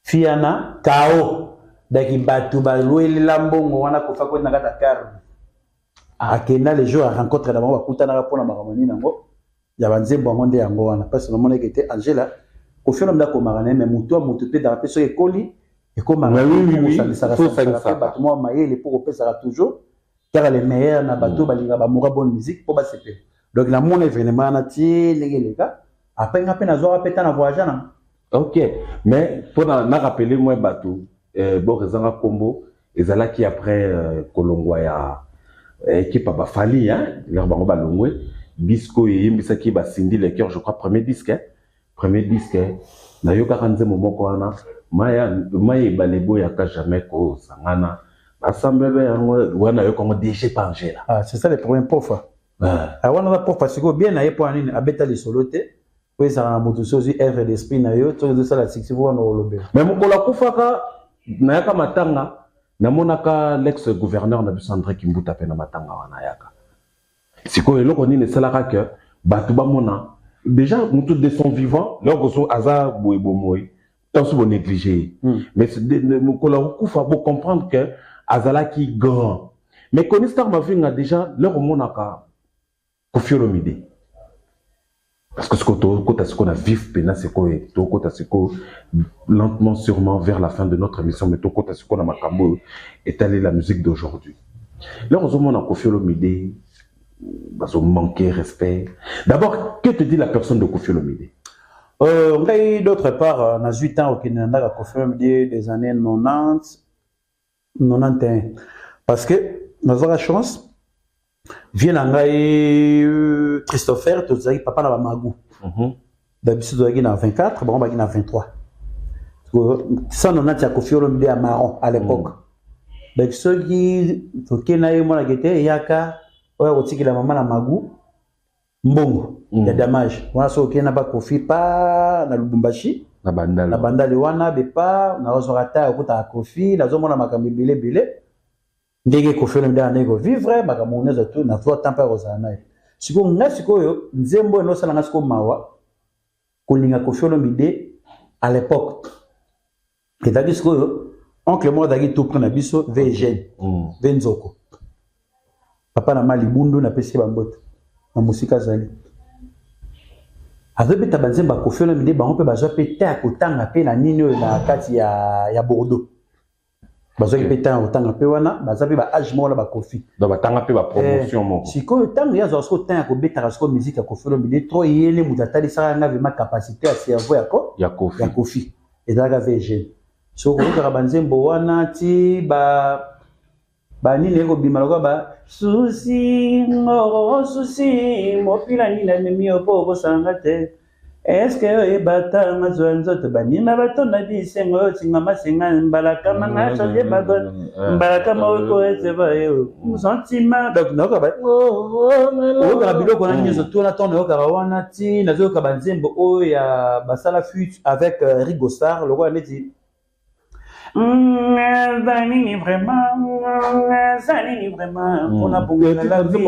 A: fiana kao daki batu ba loeli lambongo wana Kofi ko na kata kar akena les jours à rencontre d'abord bakuta na pona makamani nango ya banzembo ngonde yango wana parce que le monde était Angela au fur et à mesure ko marane mais mutu pe dans peso ekoli et comme ça battement maïle pour opesa toujours car les meilleurs na bateau balinga ba mora bonne musique pour basepe donc la mon événement na ti legeleka après ngapé na zo rapeta na voyage na
B: OK mais pour na rappeler moi bateau bon rezanga combo ezala qui après kolongwa ya équipe ba fali hein leur bango balongwe Bisco et Yimbisaki ba Cindy les cœurs je crois premier disque na yoka kanze momoko wana maya balebo ya ka jamais ko sangana assemblée yango wana yoko ngo DJ Angela
A: c'est ça le problème pofa wana ba pofa siko bien na yepo anini abeta les soloté po ça na moto sozi œuvre d'esprit na yo to de ça la six wana olobe
B: mais mokola kufaka na yaka matanga na monaka l'ex gouverneur na André Kimbuta pe na matanga wana yaka siko eloko nini salaka que batuba mona déjà mutu de son vivant loko so aza boyebo moy tant so négligé mais mokola kufa pour comprendre que azala qui grand mais Konistar ma vinga déjà leur monaka Koffi Olomide parce que ce qu'on a vif pena c'est quoi to kota siko lentement sûrement vers la fin de notre émission mais to kota siko na makambo étaler la musique d'aujourd'hui leur monaka Koffi Olomide bazo manquer respect. D'abord, que te dit la personne de Koffi Olomide?
A: D'autre part, on a 8 ans au Kenya, à Koffi Olomide des années 90, 91. Parce que, nous avons la chance, vient l'angaï Christopher, tu sais, papa n'a pas magou. D'habitude, il y a 24, bon, il y a 23. Ça, on a dit à Koffi Olomide à Maron, à l'époque. Donc, ceux qui, au Kenya, il y a ouais otiki la maman na magu mbongo ya damage wana so okena ba Koffi pa na Lubumbashi
B: na
A: bandali wana be pa na ozorata okuta Koffi na zo mona makambi bilé ndenge Koffi Olomide ndenge vivre makambo neza tout na fois temps pa ozana siko ngasiko yo nzembo no sala ngasiko mawa kolinga Koffi Olomide à l'époque et dagi siko yo oncle moi dagi tout prendre biso VGN Venzoko papa na mali bundu na pesi bambote na musika zali azobeta banzembo Koffi Olomide bango mpe bazwa mpe ta kotanga mpe na nini oyo na kati ya Bordeaux bazwa mpe ta kotanga mpe wana baza mpe ba age moko na ba Koffi
B: donc batanga mpe ba promotion moko
A: sikoyo ntango ye azwa sikoyo ntango ya kobetaka sikoyo musique ya Koffi Olomide trop yele moto atalisaka nga vraiment capacité ya cerveau ya Koffi ezalaka ve jeune so kokokaka banzembo wana ti banini ekobima lokola susi mopila nini amemi yo mpo okosanga te eske oyeba ta mazwa nzoto banima batonda bisengo oyo tinga masenga mbalakama nga change bagon mbalakama oko ezeba yo sentiment donc naokaka oyokaka biloko na nyonso to na ntongo naokaka wana ti nazoyoka banzembo oyo ya basala fut avec Rigo Star lokola neti Zanini vraiment, on a beaucoup la vie.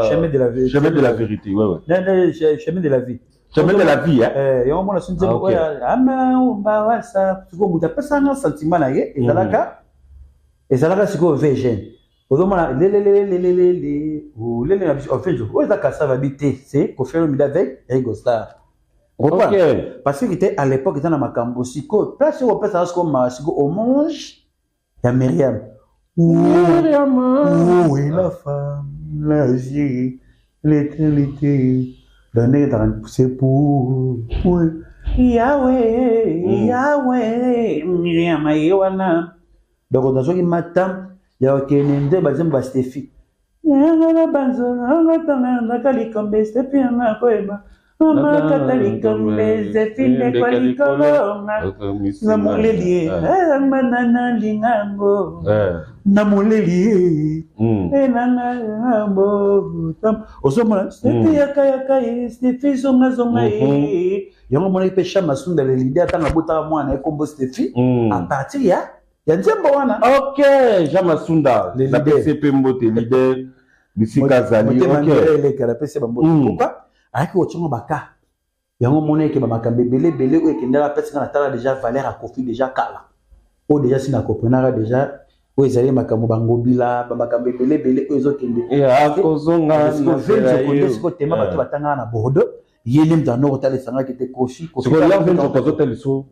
A: Chemin de la vie.
B: Chemin de la vérité, ouais.
A: Chemin de la vie.
B: Chemin de la vie, hein.
A: Et on m'a dit, ça, tu vois, pas ça un sentiment là, et Zalaka, c'est quoi, végène. Au moins, ça va habiter, c'est qu'on fait le milieu avec Rigo Star. Okay. Parce que était à l'époque dans Makambo siko place où on peut savoir comme siko hommage ya Myriam. Où est la femme, la vie, l'éternité. Donner dans c'est pour Yahweh, Myriam ayewana. Donc on a joué matin, ya okenende bazem ba Steffi. Na banzo na tanga na kali kombe Steffi na koeba. Mama Catholique, mais c'est fini quoi l'icône. Namoleli, manana lingambo. Namoleli, nanambo. Osoma, c'était yaka, c'était zonga zonga. Yango mona pesha masunda le leader tanga bota mwana ekombo Steffi. À partir ya nzembo wana.
B: OK, Jamasunda, la PCP Mbote leader Bisika Zali. OK.
A: Le karapese bambote. Pourquoi? Avec autant baka yango mona ke ba makambe belé o ekendela pesa kana tala déjà valeur à Koffi déjà kala o déjà sina koprenara déjà o ezali makambo bangobila ba makambe belé o ezokende
B: ya kozonga
A: na velo ko tema bato batanga na Bordeaux yele mdano kotala sanga kete Koffi
B: ko la velo kozotela so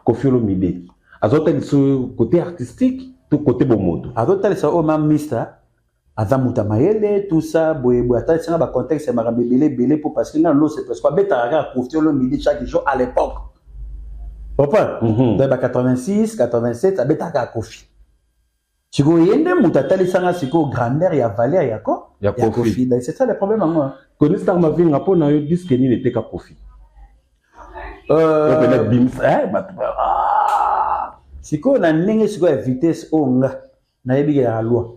B: Koffi Olomide azotela so côté artistique tout côté bomodo
A: azotela so o mam mister Azamuta Mayele, tout ça, boye, attends, c'est un contexte, c'est ma belé pour parce que là, l'eau, c'est presque pas bête à Koffi Olomide chaque jour à l'époque. Pourquoi? Dans 86, 87, ça bête à Koffi. Si vous voyez, Moutata, c'est un grandeur, il y a valeur, il y a quoi? Il y a Koffi. C'est ça le problème, moi.
B: Connaissez ma vie, on a eu 10 qu'il n'était qu'à Koffi.
A: Si vous avez une vitesse, on a la loi.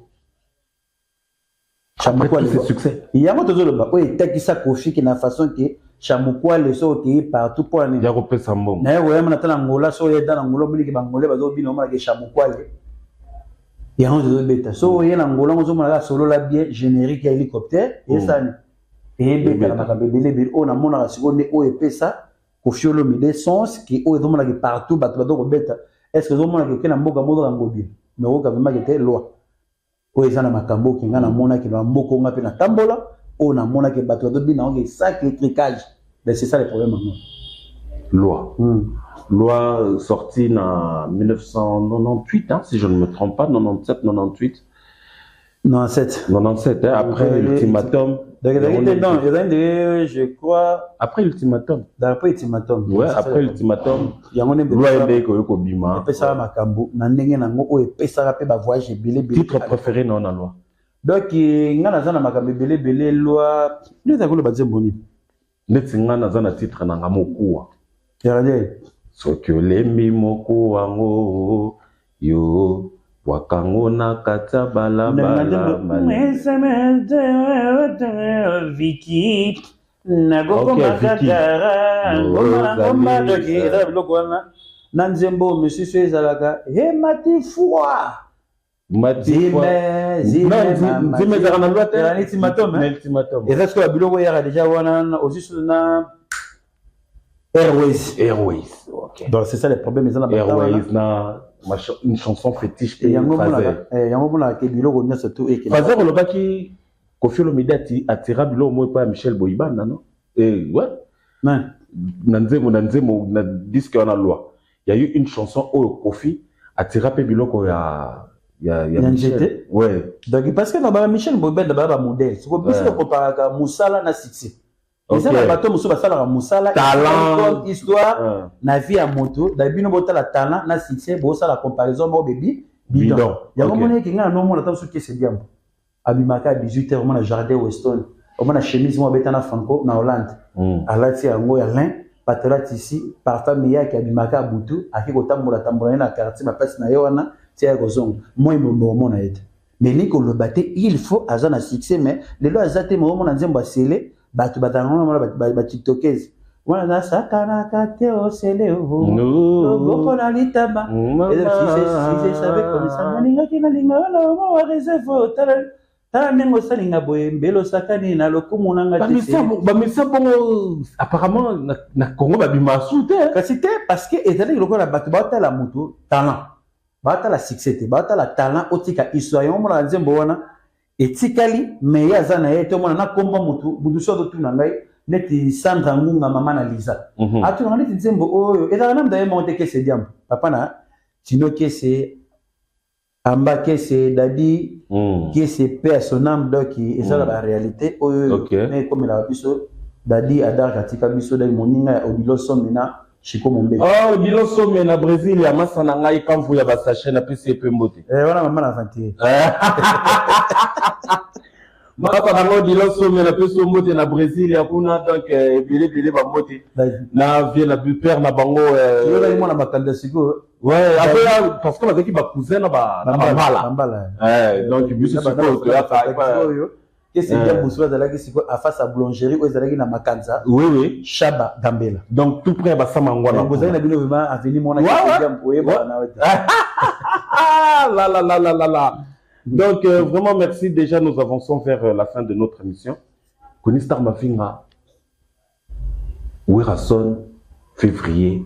B: Après c'est succès.
A: Il y a un autre zoba. Oui, tekisa Koffi qui na façon que chamukwa les so qui partout pour aller.
B: Ya repé sambo.
A: Na ouais on attend Angola so y dans Angola bili ki bangolé bazo bino ma ke chamukwa le. Il y a un autre beta. So y en Angola on zo mala solo la bien générique hélicoptère et ça ni. Et beta na ka bebele on a mona seconde o epesa Koffi Olomide sens qui o zo mala ke partout bato bato beta. Est-ce que zo mala ke na mboka modo ngobi. Mais o ka vraiment que était loi. Ezana makambo kinga na mona ki na mboko nga pe na tambola o na mona ke bato do bina onge sac électricage mais c'est ça le problème maintenant
B: loi sortie en 1998 hein, si je ne me trompe pas 97 98 97 hein, après l'ultimatum
A: je crois
B: après l'ultimatum ouais après l'ultimatum loi ende ko yokobima
A: pesa makambo na ndenge nango o epesa pe ba voyage belé
B: titre préféré non na loi
A: donc nga na zana makambo belé loi neza ko lo bazembo ni
B: neti nga na zana titre na nga mokuwa
A: regardez
B: soki olembi mokuwa ngo yo wakango na kata balabala
A: Vicky nagoko makakara ngoma dokira na nzembo monsieur Sezalaka he mati froid zime za na loi te ultimatum et reste la biloko ya déjà wana aussi na Airways OK donc c'est ça le problème ils en
B: Airways na une chanson fétiche et yango
A: mona ke biloko nyonso to et
B: Fazer olobaki Koffi Olomide attira biloko mo pa Michel Boyibana non et ouais Nanzemo na disque on a loi. Il y a eu une chanson au Kofi a tiré peu biloko ya
A: Michel.
B: Ouais.
A: Donc parce que na Michel Bobet d'abord modèle. C'est pour plus comparer à Moussala na succès. Et ça, le bateau, monsieur, ça, Moussala,
B: talent,
A: histoire, na vie à moto, d'abino bota la talent, na succès, bon, ça, la comparaison, mon bébé, bidon. Il y a un moment qui a un nom, on attend ce qui c'est bien. Abimaka, 18h, on a jardin Weston, on a chemise, on a Franco, na Hollande. À la tia, on a l'un, patola ici, parfois, meilleur qui Abimaka, Boutou, à qui kotam, on a tambouré, na quartier, ma place, na yoana, tia, gozong. Moi, il me a été. Mais les qu'on le battait, il faut, à un succès, mais les lois, à mon a dit, on va sceller. Batu batangona tiktokers wana sakana kate osele go na litaba et si savait comme ça ninga kina linga wala wa réserve tala nengo salinga boye mbelo sakani na lokumu nanga
B: ba misa bongo apparemment na Congo ba bimasu te
A: kasi te parce que etali lokola batu bata la mutu talent bata la succès bata la talent otika histoire yo mona nzembo wana etikali mais ya zana yeto mona na komba mutu so to na ngai neti Sandra Ngunga mama na Liza atu na neti nzembo oyo ezala na mdaye monte ke se diam papa na tino ke se amba ke se dadi ke se paix son âme donc ezala la réalité oyo mais comme la biso dadi adar katika biso dai moninga odilo somena Chico Mombe
B: odilo somena Brésil ya masa na ngai kamvu ya basache na pesi epembote
A: wana mama na vantier
B: Papa nango dilo somme na peso mote na Brésil ya kuna donc bilé ba mote na vie na père na bango
A: yo la mona makanda siko
B: ouais après parce que bazaki ba cousin na ba
A: mbala
B: donc biso siko to ya fa
A: yo qu'est-ce qu'il y a boussoula de la qui siko à face à boulangerie ou ezalaki na makanza
B: oui
A: Chaba Gambela
B: donc tout près ba sama ngwana
A: vous avez na bino vraiment avenir mona qui bien pour yeba na
B: la Donc, vraiment, merci. Déjà, nous avançons vers la fin de notre émission. Konistar Mafinga, Werason, février,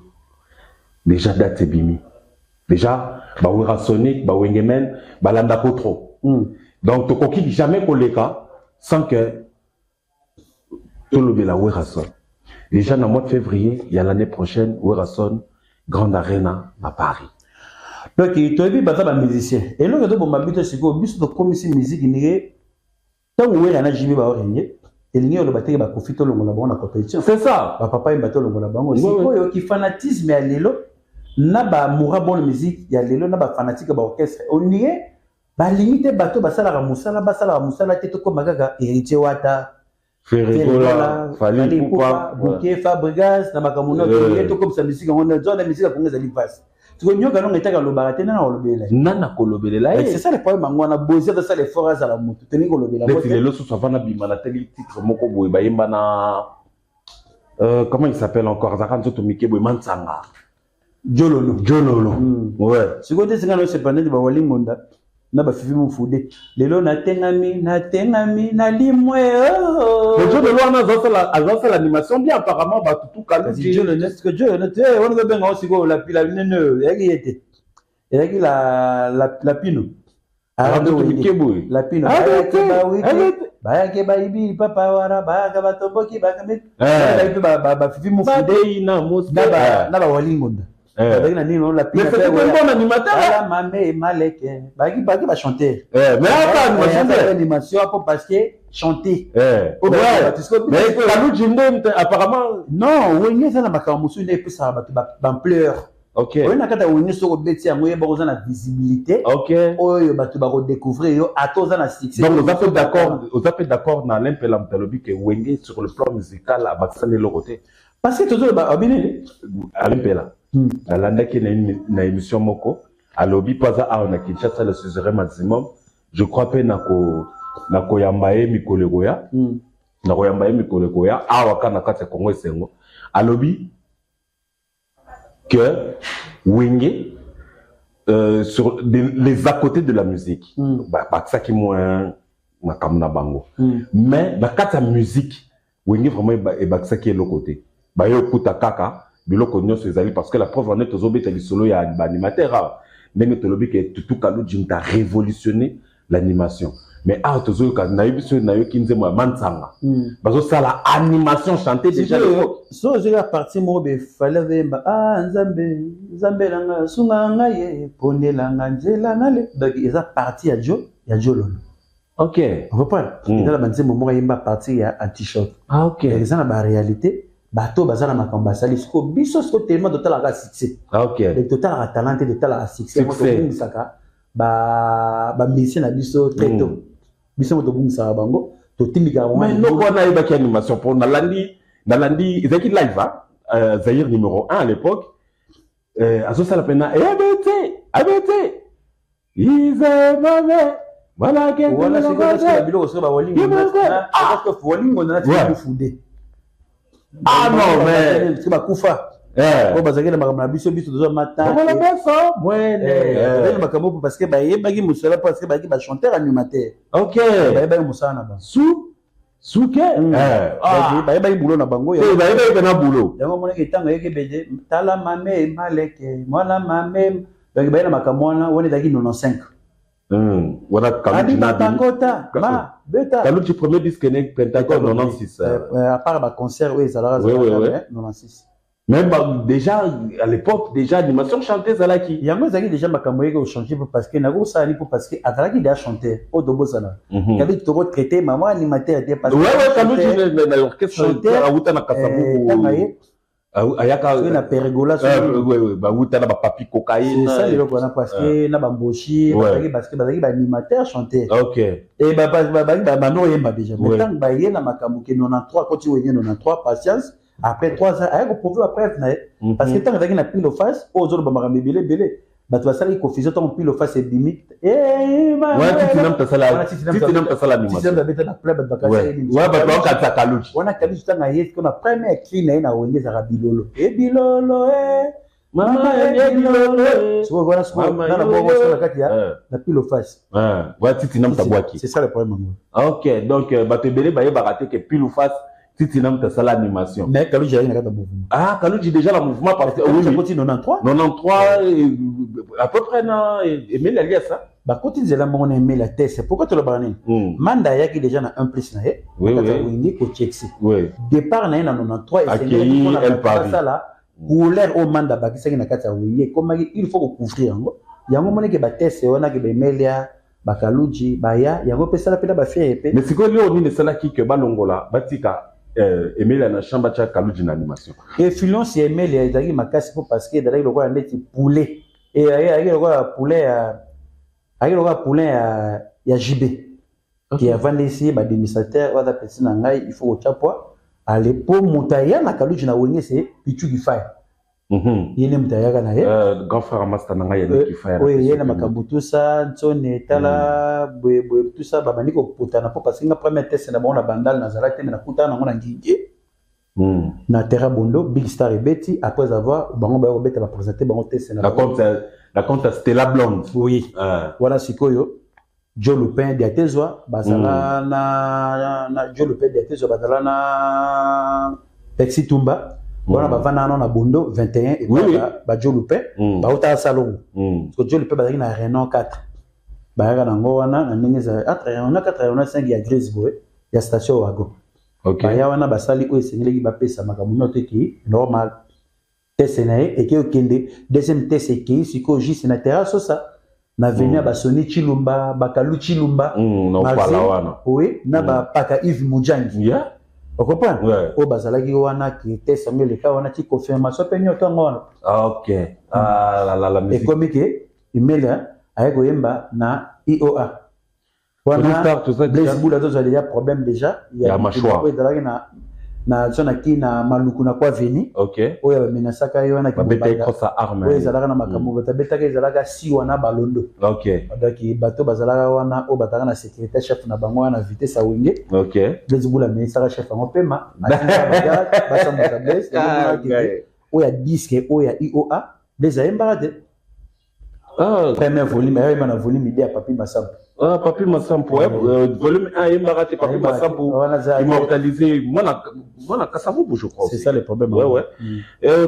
B: déjà date et bimi. Déjà, Werasonic, Wengemen, Landa Potro. Donc, tu ne jamais koleka sans que tu le la Werason. Déjà, dans le mois de février, il y a l'année prochaine, Werason, Grande Arena à Paris.
A: Donc, tu as vu les musiciens. Et là, tu as vu les musiciens. Tu as vu les musique. Tu as vu les musiciens. Et tu as vu les compétition.
B: C'est ça.
A: Papa, il a vu le fanatisme. Il y a une musique. Il y a une fanatique de l'orchestre. On y est. Limite, bateau, basala musala, tete ko magaga, héritier wata.
B: Ferregola, Fali Poupa,
A: Bouquet, Fabregas, na makamuno, to comme sa musique, on a besoin de musique pour les alivases. Tu vois, nous avons été dans le baraté, nous avons été
B: Nana Kolobela.
A: C'est ça le problème, on a besoin de ça les forêts à la moto. Tenez Kolobela.
B: Les losos sont venus à Bimana, tel titre, Moko Boy, Bayembana. Comment il s'appelle encore? Zakan Sotomike Boy Mansanga.
A: Jololo.
B: Ouais.
A: Ce côté, c'est quand on s'est parlé de Bawaling Monda. Na ba fifi mu fude lelo na tengami na limwe
B: le jeu de loi na azasa l'animation bien apparemment ba tout kalu
A: Dieu le net que Dieu ne te on va bien aussi go la nene yaki yete yaki la pino la pino ba ke ba ibi papa wara ba ga ba tomboki ba ka met ba fifi mu fude
B: na mos
A: na ba walingonda avec la nino la pino
B: c'est un bon animateur
A: la mamé maleke ba chanter
B: mais pas
A: animation parce que chanter
B: mais Kalou Jinde apparemment
A: non oui ça na makamusu ne peut ça ba pleur
B: OK
A: oui na kata oui so beti yango yeba ko na visibilité
B: OK
A: oyo batu ba redécouvrir yo atoza na succès
B: donc vous êtes d'accord na l'impela mtalobi que Wenge sur le plan musical à Baksane le côté
A: parce que toujours ba abine
B: alimpela alandaki na émission moko alobi paza a on a Kinshasa le sujet maximum je crois pe nako yambaye mikolegoya nako yambaye mikolegoya awa kana kati Congo esengo alobi que Wenge sur les à côté de la musique bah ça qui moins makamna bango mais ba kati musique Wenge vraiment et ba ça qui est le côté ba yo kuta kaka biloko nyonso ezali parce que la preuve en est ozobeta lisolo ya animateur ndenge tolobi que Tutu Kalou Jinde a révolutionné l'animation Mais ah, tozo ka na yebiso na yo kinze mo mansanga. Bazo sala animation chantée déjà.
A: So je la partie mo be fallait vemba nzambe langa sunga ngaye ponelanga njela ngale. Donc ils a partie ya Jololo.
B: OK.
A: On comprend. Il a la banze mo yemba partie ya anti-choc.
B: Ah OK.
A: Ils ont la réalité bato bazala makamba sali siko biso siko tellement total la succès.
B: Ah OK.
A: Le total la talent et total la succès. Mo to saka ba mission na biso très tôt. Biso mo to bungisa bango to timika
B: wango. Mais non on a eu baki animation pour nalandi ezaki live Zaïre numéro 1 à l'époque. Azo sala pena ABT. Izemame. Voilà que
A: voilà c'est quoi ça bilo so ba wali. Parce que wali ngona na fudé.
B: Ah non mais
A: c'est ba kufa. Oh bazaki na makambo na biso dozo matin.
B: On la ça
A: ouais. Makambo parce que ba yebaki musala parce que ba ki ba chanteur animateur.
B: OK.
A: Ba yebaki musala na ba.
B: Souke
A: ba yebaki boulot na bango.
B: Ba yebaki na boulot.
A: Yango mona ke tanga yeke beje tala mame maleke mwana mame. Donc ba yena makambo na woni daki 95.
B: Voilà Kaluchi
A: Nabita ma beta
B: Kaluchi premier disque né Pentacole 96
A: à part ba concert oui ça la 96
B: même déjà à l'époque déjà animation chantée zalaki
A: yango zaki déjà makambo yeke au changer parce que nako sali parce que azalaki déjà chanter au dobo sala Kaluchi to traiter maman animateur était parce
B: ouais Kaluchi na orchestre avuta na Kasavubu ayaka
A: na perigola
B: oui ba wuta na ba papi cocaïne
A: c'est ça le ko na parce que na ba mboshi parce que bazaki ba animateur chanter
B: OK
A: et ba no yemba déjà mais tant ba yena makambo ke 93 quand tu wenya 93 patience après 3 ans ayako prouver après parce que tant bazaki na pile face aux autres ba makambo belé bato basali confusion tant pile face et bimite
B: tinam ta sala animation
A: tinam ta beta na club bakasi
B: bato ka Kaluchi
A: wana Kaluchi tanga yesi kona première cri na ina wengeza ka bilolo bilolo
B: mama bilolo
A: so voilà so na bobo so na kati ya na pile face
B: tinam ta boaki
A: c'est ça le problème.
B: OK donc bato belé ba yeba raté que pile face tinam ta sala animation
A: mais Kaluchi a une kata mouvement
B: Kaluchi déjà le mouvement parce que oui 93 à peu près na Emile Alias ça
A: ba koti nzela mbongo na Emile Alias pourquoi tu le banane manda yaki déjà na 1 plus na ye kata wingi ko checkse départ na na 93 et c'est elle part ça là couleur au manda ba kisaki na kata wingi comme il faut couvrir yango moneke ba test wana ke ba Emilia ba Kaluchi ba ya yango pesa la pela ba faire épée
B: mais c'est quoi lui on dit ça là qui que balongola batika Emile na chamba cha Kaluchi na animation
A: influence Emile ezaki makasi parce que dalaki lokola ndeti poulet et ayaki lokola poulet ya JB qui a vendu ici ba démissionnaire wada pesi na ngai il faut ochapwa ale po mutaya na Kaluchi na wenge c'est Pichu Kifaya yene mutaya kana ye
B: grand frère master na ngai ya Kifaya
A: oui yene makabutu sa tsone tala boye tout ça ba bandiko potana po parce que na première test na bon na bandal na zalate na kutana ngona ngingi na Terra Bondo Big Star et Betty après avoir bango ba obeta ba présenter bango test na
B: la compte Stella Blonde
A: oui voilà sikoyo Joe Lupin Diatezwa bazala na Joe Lupin Diatezwa bazala na Pexi Tumba voilà bavana na Bondo 21 et ba Joe Lupin ba ota salon parce que Joe Lupin bazaki na Renault 4 ba ya na ngwana na ningeza Renault 4 Renault 5 ya Grace Boy ya station wago OK ya wana basali o esengeli ba pesa makamuno teki normal tessenaye et que kende deuxième test qui siko juste na terrasse ça na venir ba Soni Chilumba ba Kaluchi Chilumba
B: no pala wana
A: oui na ba paka Yves Mujangi on comprend o bazalaki wana qui test ngeli ka wana ti confirmation pe nyoto ngona
B: OK la musique
A: et comme que Emilia ayeko yemba na IOA wana Blaise Boula dozo déjà problème déjà il y a
B: machwa
A: na zona ki na maluku na kwa veni
B: OK
A: oya ba menasaka yo na ki
B: beta cross arme
A: oya zalaka na makambo beta ke zalaka si wana balondo
B: OK
A: donc bato bazalaka wana o bataka na sécurité chef na bango na vitesse a wenge
B: OK
A: Blaise Boula ministre chef en pema baga basa mo Blaise oya disque oya IOA déjà embarade premier volume ayema na volume idée ya Papi Masambo
B: Papi Masambo volume 1 embarate Papi Masambo immortalisé moi Kasavubu je crois
A: c'est ça le problème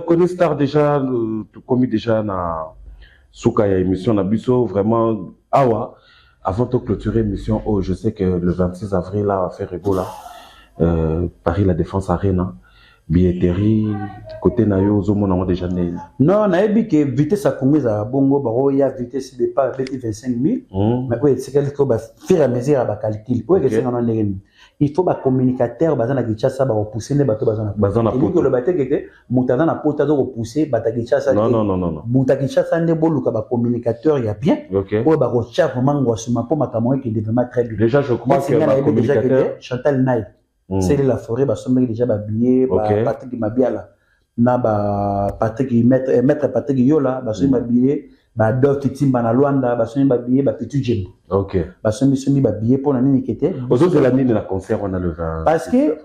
B: Connu Star déjà commis déjà na suka ya émission na biso vraiment awa avant de clôturer l'émission, oh, je sais que le 26 avril, là, à faire là, Paris La Défense Arena, billetterie, côté Nayo, Zomo, on a déjà né.
A: Non, on a dit que vitesse à Congo, à Bongo, Baro, il y a vitesse de pas 25 000. Mais oui, c'est quelque chose, faire à mesure à calcul. Oui, il faut que communicateur, bazan a Kinshasa, va repousser les bateaux, bazan a poté. Le bateau qui était, Moutazan a poté, repousser, bata Kinshasa.
B: Non.
A: Mouta Kinshasa, n'est pas le communicateur, il y a bien.
B: Ok.
A: Oui, bah, recherche vraiment, ma pour ma caméra qui est vraiment très bien.
B: Déjà, je crois que ma communicateur.
A: Chantal Naï. C'est la forêt, bah, somme déjà habillé, Patrick Mabiala, na ba Patrick maître Patrick Yola, bah somme habillé, bah Dov Titimba na Luanda, bah somme habillé, bah Petit Jim.
B: Ok.
A: Bah somme habillé pour l'année qui était.
B: Aux autres de l'année de la concert, on a le 20.
A: Parce que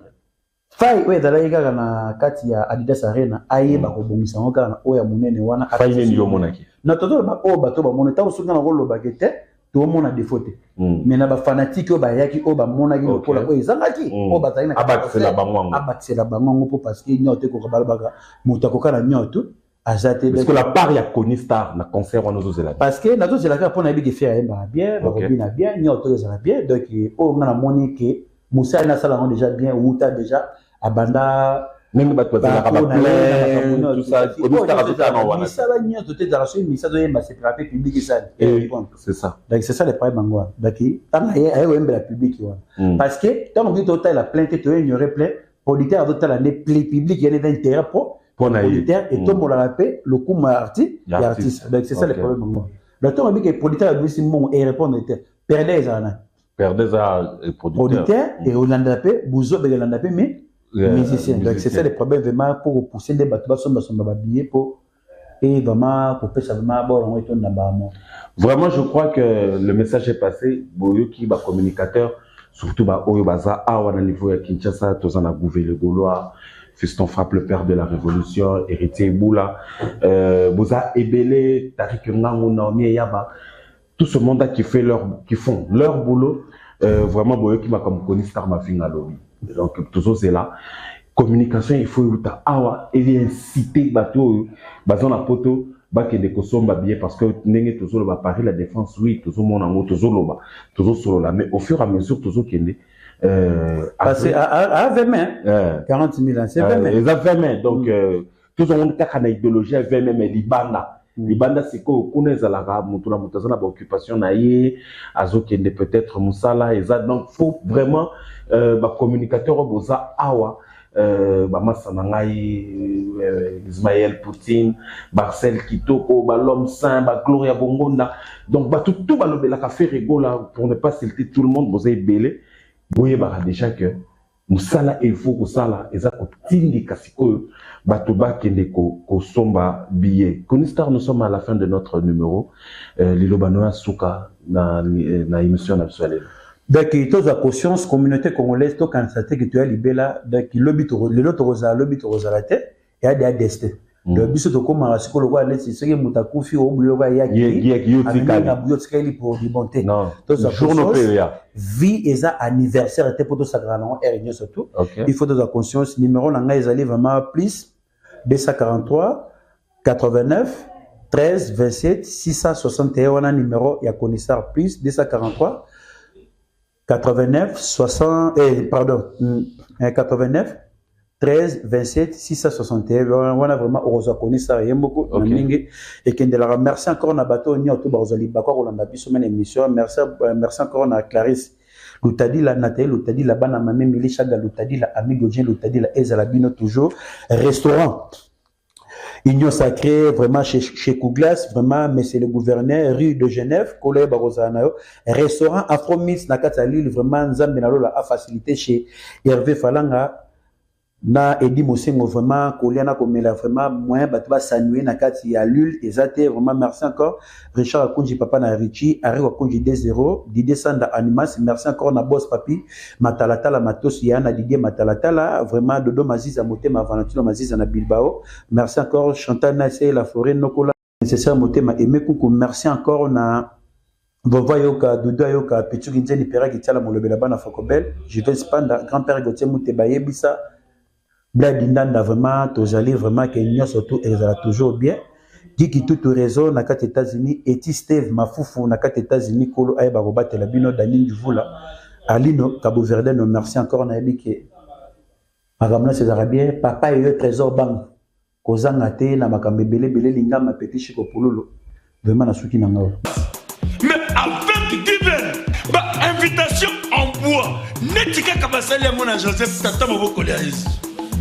A: Fai, ouais, dans la liga na kati ya Adidas Arena, aye ba ko bomisa ngoka na oya munene wana.
B: Fai ni yo monaki.
A: Na toto ba o bato ba moneta o sunga na rolo ba gete. Tout le monde a des fautes. Mais na ba fanatique ba yaki o ba monaki ko la ko ezangaki o ba zaina
B: abatse la bango
A: abatse la bango parce que nyote ko ba baga mutako kana nyoto azate
B: parce que la part ya Koni Star na concert on ozo zela
A: parce que na zo zela ka pona bi ke faire ba bien ba ko bina bien nyoto zela bien donc o ngana moni ke Moussa na sala déjà bien Wuta déjà abanda
B: même bato bazela ka plein tout ça Koni Star azota na wana
A: ça va nyoto te dans la misa zo yemba c'est rappel public ça
B: c'est ça
A: donc c'est ça le problème bango donc tant aye wemba la public wana parce que tant on dit total la plainte to ignorer plein auditeur d'autres la ne public il y a d'intérêt pour auditeur et tout pour la paix le coup artiste donc c'est ça le problème bango le temps on dit que producteur a dit mon et répondre perdez
B: à
A: producteur et Hollande paix bouzo de Hollande paix mais musicien. Donc c'est ça le problème vraiment pour pousser des bateaux sur ma billet pour et vraiment pour faire ça vraiment bon on est dans bas.
B: Vraiment je crois que le message est passé boyo qui ba communicateur surtout ba oyo baza a wana niveau ya Kinshasa tozana gouverner Gaulois Fiston Frappe le père de la révolution héritier Boula boza ebele Tariq Ngango Naomi Yaba tout ce monde qui font leur boulot vraiment boyo qui m'a comme Koni Star ma finga lobby. Donc tout ça c'est là communication il faut uta awa et inciter bateau bazon la poto ba ke de kosomba bien parce que ndenge toujours ba Paris La Défense oui toujours mon amour toujours loba toujours solo là mais au fur et à mesure toujours kende
A: parce à 20 mains 40 000 ans c'est 20 mains
B: les 20 mains donc tout on a une idéologie 20 mains mais libanda c'est quoi connaître la mutuna mutazana ba occupation na ye azokende peut-être musala et ça donc faut vraiment ba communicateur boza awa ba masanangai Ismaël Poutine Marcel Kitoko ba l'homme saint ba Gloria Bongonda donc ba tout ba lobela ka faire rigola pour ne pas citer tout le monde boza belé boye ba déjà que musala il faut que ça eza ko tindika sikoyo bato ba kende ko somba billet Koni Star nous sommes à la fin de notre numéro lilobanoa suka na émission nationale.
A: Donc, il y a une conscience communauté congolaise, tout quand ça que tu as libéré là, donc l'obit rosa la tête, et il y a des destin. Le but c'est de comment la psychologue a laissé ce qui est moutakufi au boulot va y aller pour du bonté.
B: Non.
A: Journaux vie et ça anniversaire était pour tout ça grand et surtout. Il faut de la conscience numéro là ils allaient vraiment plus 243 89 13 27 661 on a numéro il y a Koni Star plus 243 89 60 89 13 27 661 on a vraiment heureusement Koni Star et beaucoup et qui la merci encore na bateau ni autour bazali bakwa ko landa biso men émission merci encore na Clarisse Lutadi la Nathalie Lutadi la bana mame Milisha Lutadi la amigo Jean Lutadi la Ezala Bino toujours restaurant Union sacrée, vraiment chez Kouglas, vraiment, mais c'est le gouverneur, rue de Genève, Kolé Barosanayo, restaurant Afro-Mix, Nakata Lille, vraiment, Nzambenalo a facilité chez Hervé Falanga, na Edi Mosengo, vraiment, Koliana Komela, vraiment, moins, Batba Sanoué, Nakati à Lille, et Zate, vraiment, merci encore, Richard Akunji, Papa Narichi, Ari Akunji D0, Didier Sanda Animas, merci encore, na Boss Papi, Matalatala, Matos, Yana, Didier Matalatala, vraiment, Dodo Maziza, Motema, Valentino Maziza, na Bilbao, merci encore, Chantal Nassé, La Forêt, Nokola, nécessaire, Motema, Aimé Koukou, merci encore, na Vova Yoka, Dodo Yoka, Petu Ginzeni, Pera, Gitiala, Molobelaba, na Fakobel, Juven Spanda, Grand-Père Gauthier, Mouteba, Yebisa, Bladindanda, vraiment, Tojali, vraiment, que nous surtout, elle a toujours bien. Giki Tutu Réseau na kati États-Unis et Steve Mafufu na kati États-Unis kolo ay ba robate la bino Daniel Duvula Alino Cabo Verde no merci encore na yebike makamna ces arabiens papa et le trésor bank kozanga te na makambe belé linga ma petit chiko pololo vraiment na suki na ngao
C: mais avec Given ba invitation en bois netika kabasali ya mona Joseph Tata Moboko Léaïs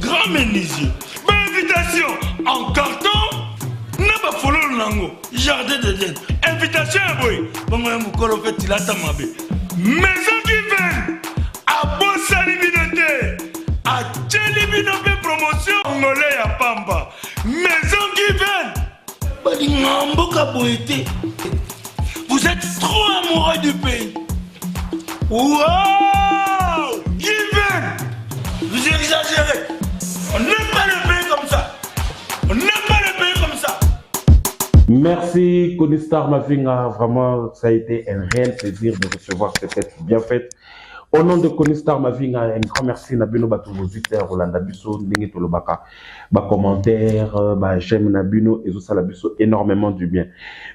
C: grand menuisier ba invitation en carton na ba fololo nango jardin de Dieu invitation ya boy bongo ya mukolo fe tilata mabe maison Given a bosali binote a tcheli binote promotion ngolé ya pamba maison Given bali ngamboka boité. Vous êtes trop amoureux du pays. Wow! Given! Vous exagérez. On n'aime pas le pays comme ça. On n'aime pas le pays comme ça.
B: Merci Konistar Mavinga, vraiment ça a été un réel plaisir de recevoir cette fête bien faite. Au nom de Konistar Mavinga, un grand merci Nabino Batovositer, Rolanda Bisso, Ndingi Tolobaka, bas commentaires, bas j'aime Nabino et ça la Bisso énormément du bien.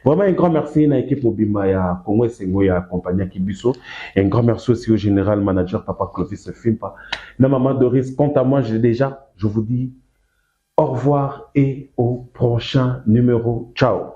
B: Vraiment un grand merci à l'équipe Mobimba ya Congo Sengo ya compagnie Kibiso. Un grand merci aussi au général manager Papa Clovis Fimpa. Na maman Doris, quant à moi, je vous dis au revoir et au prochain numéro. Ciao.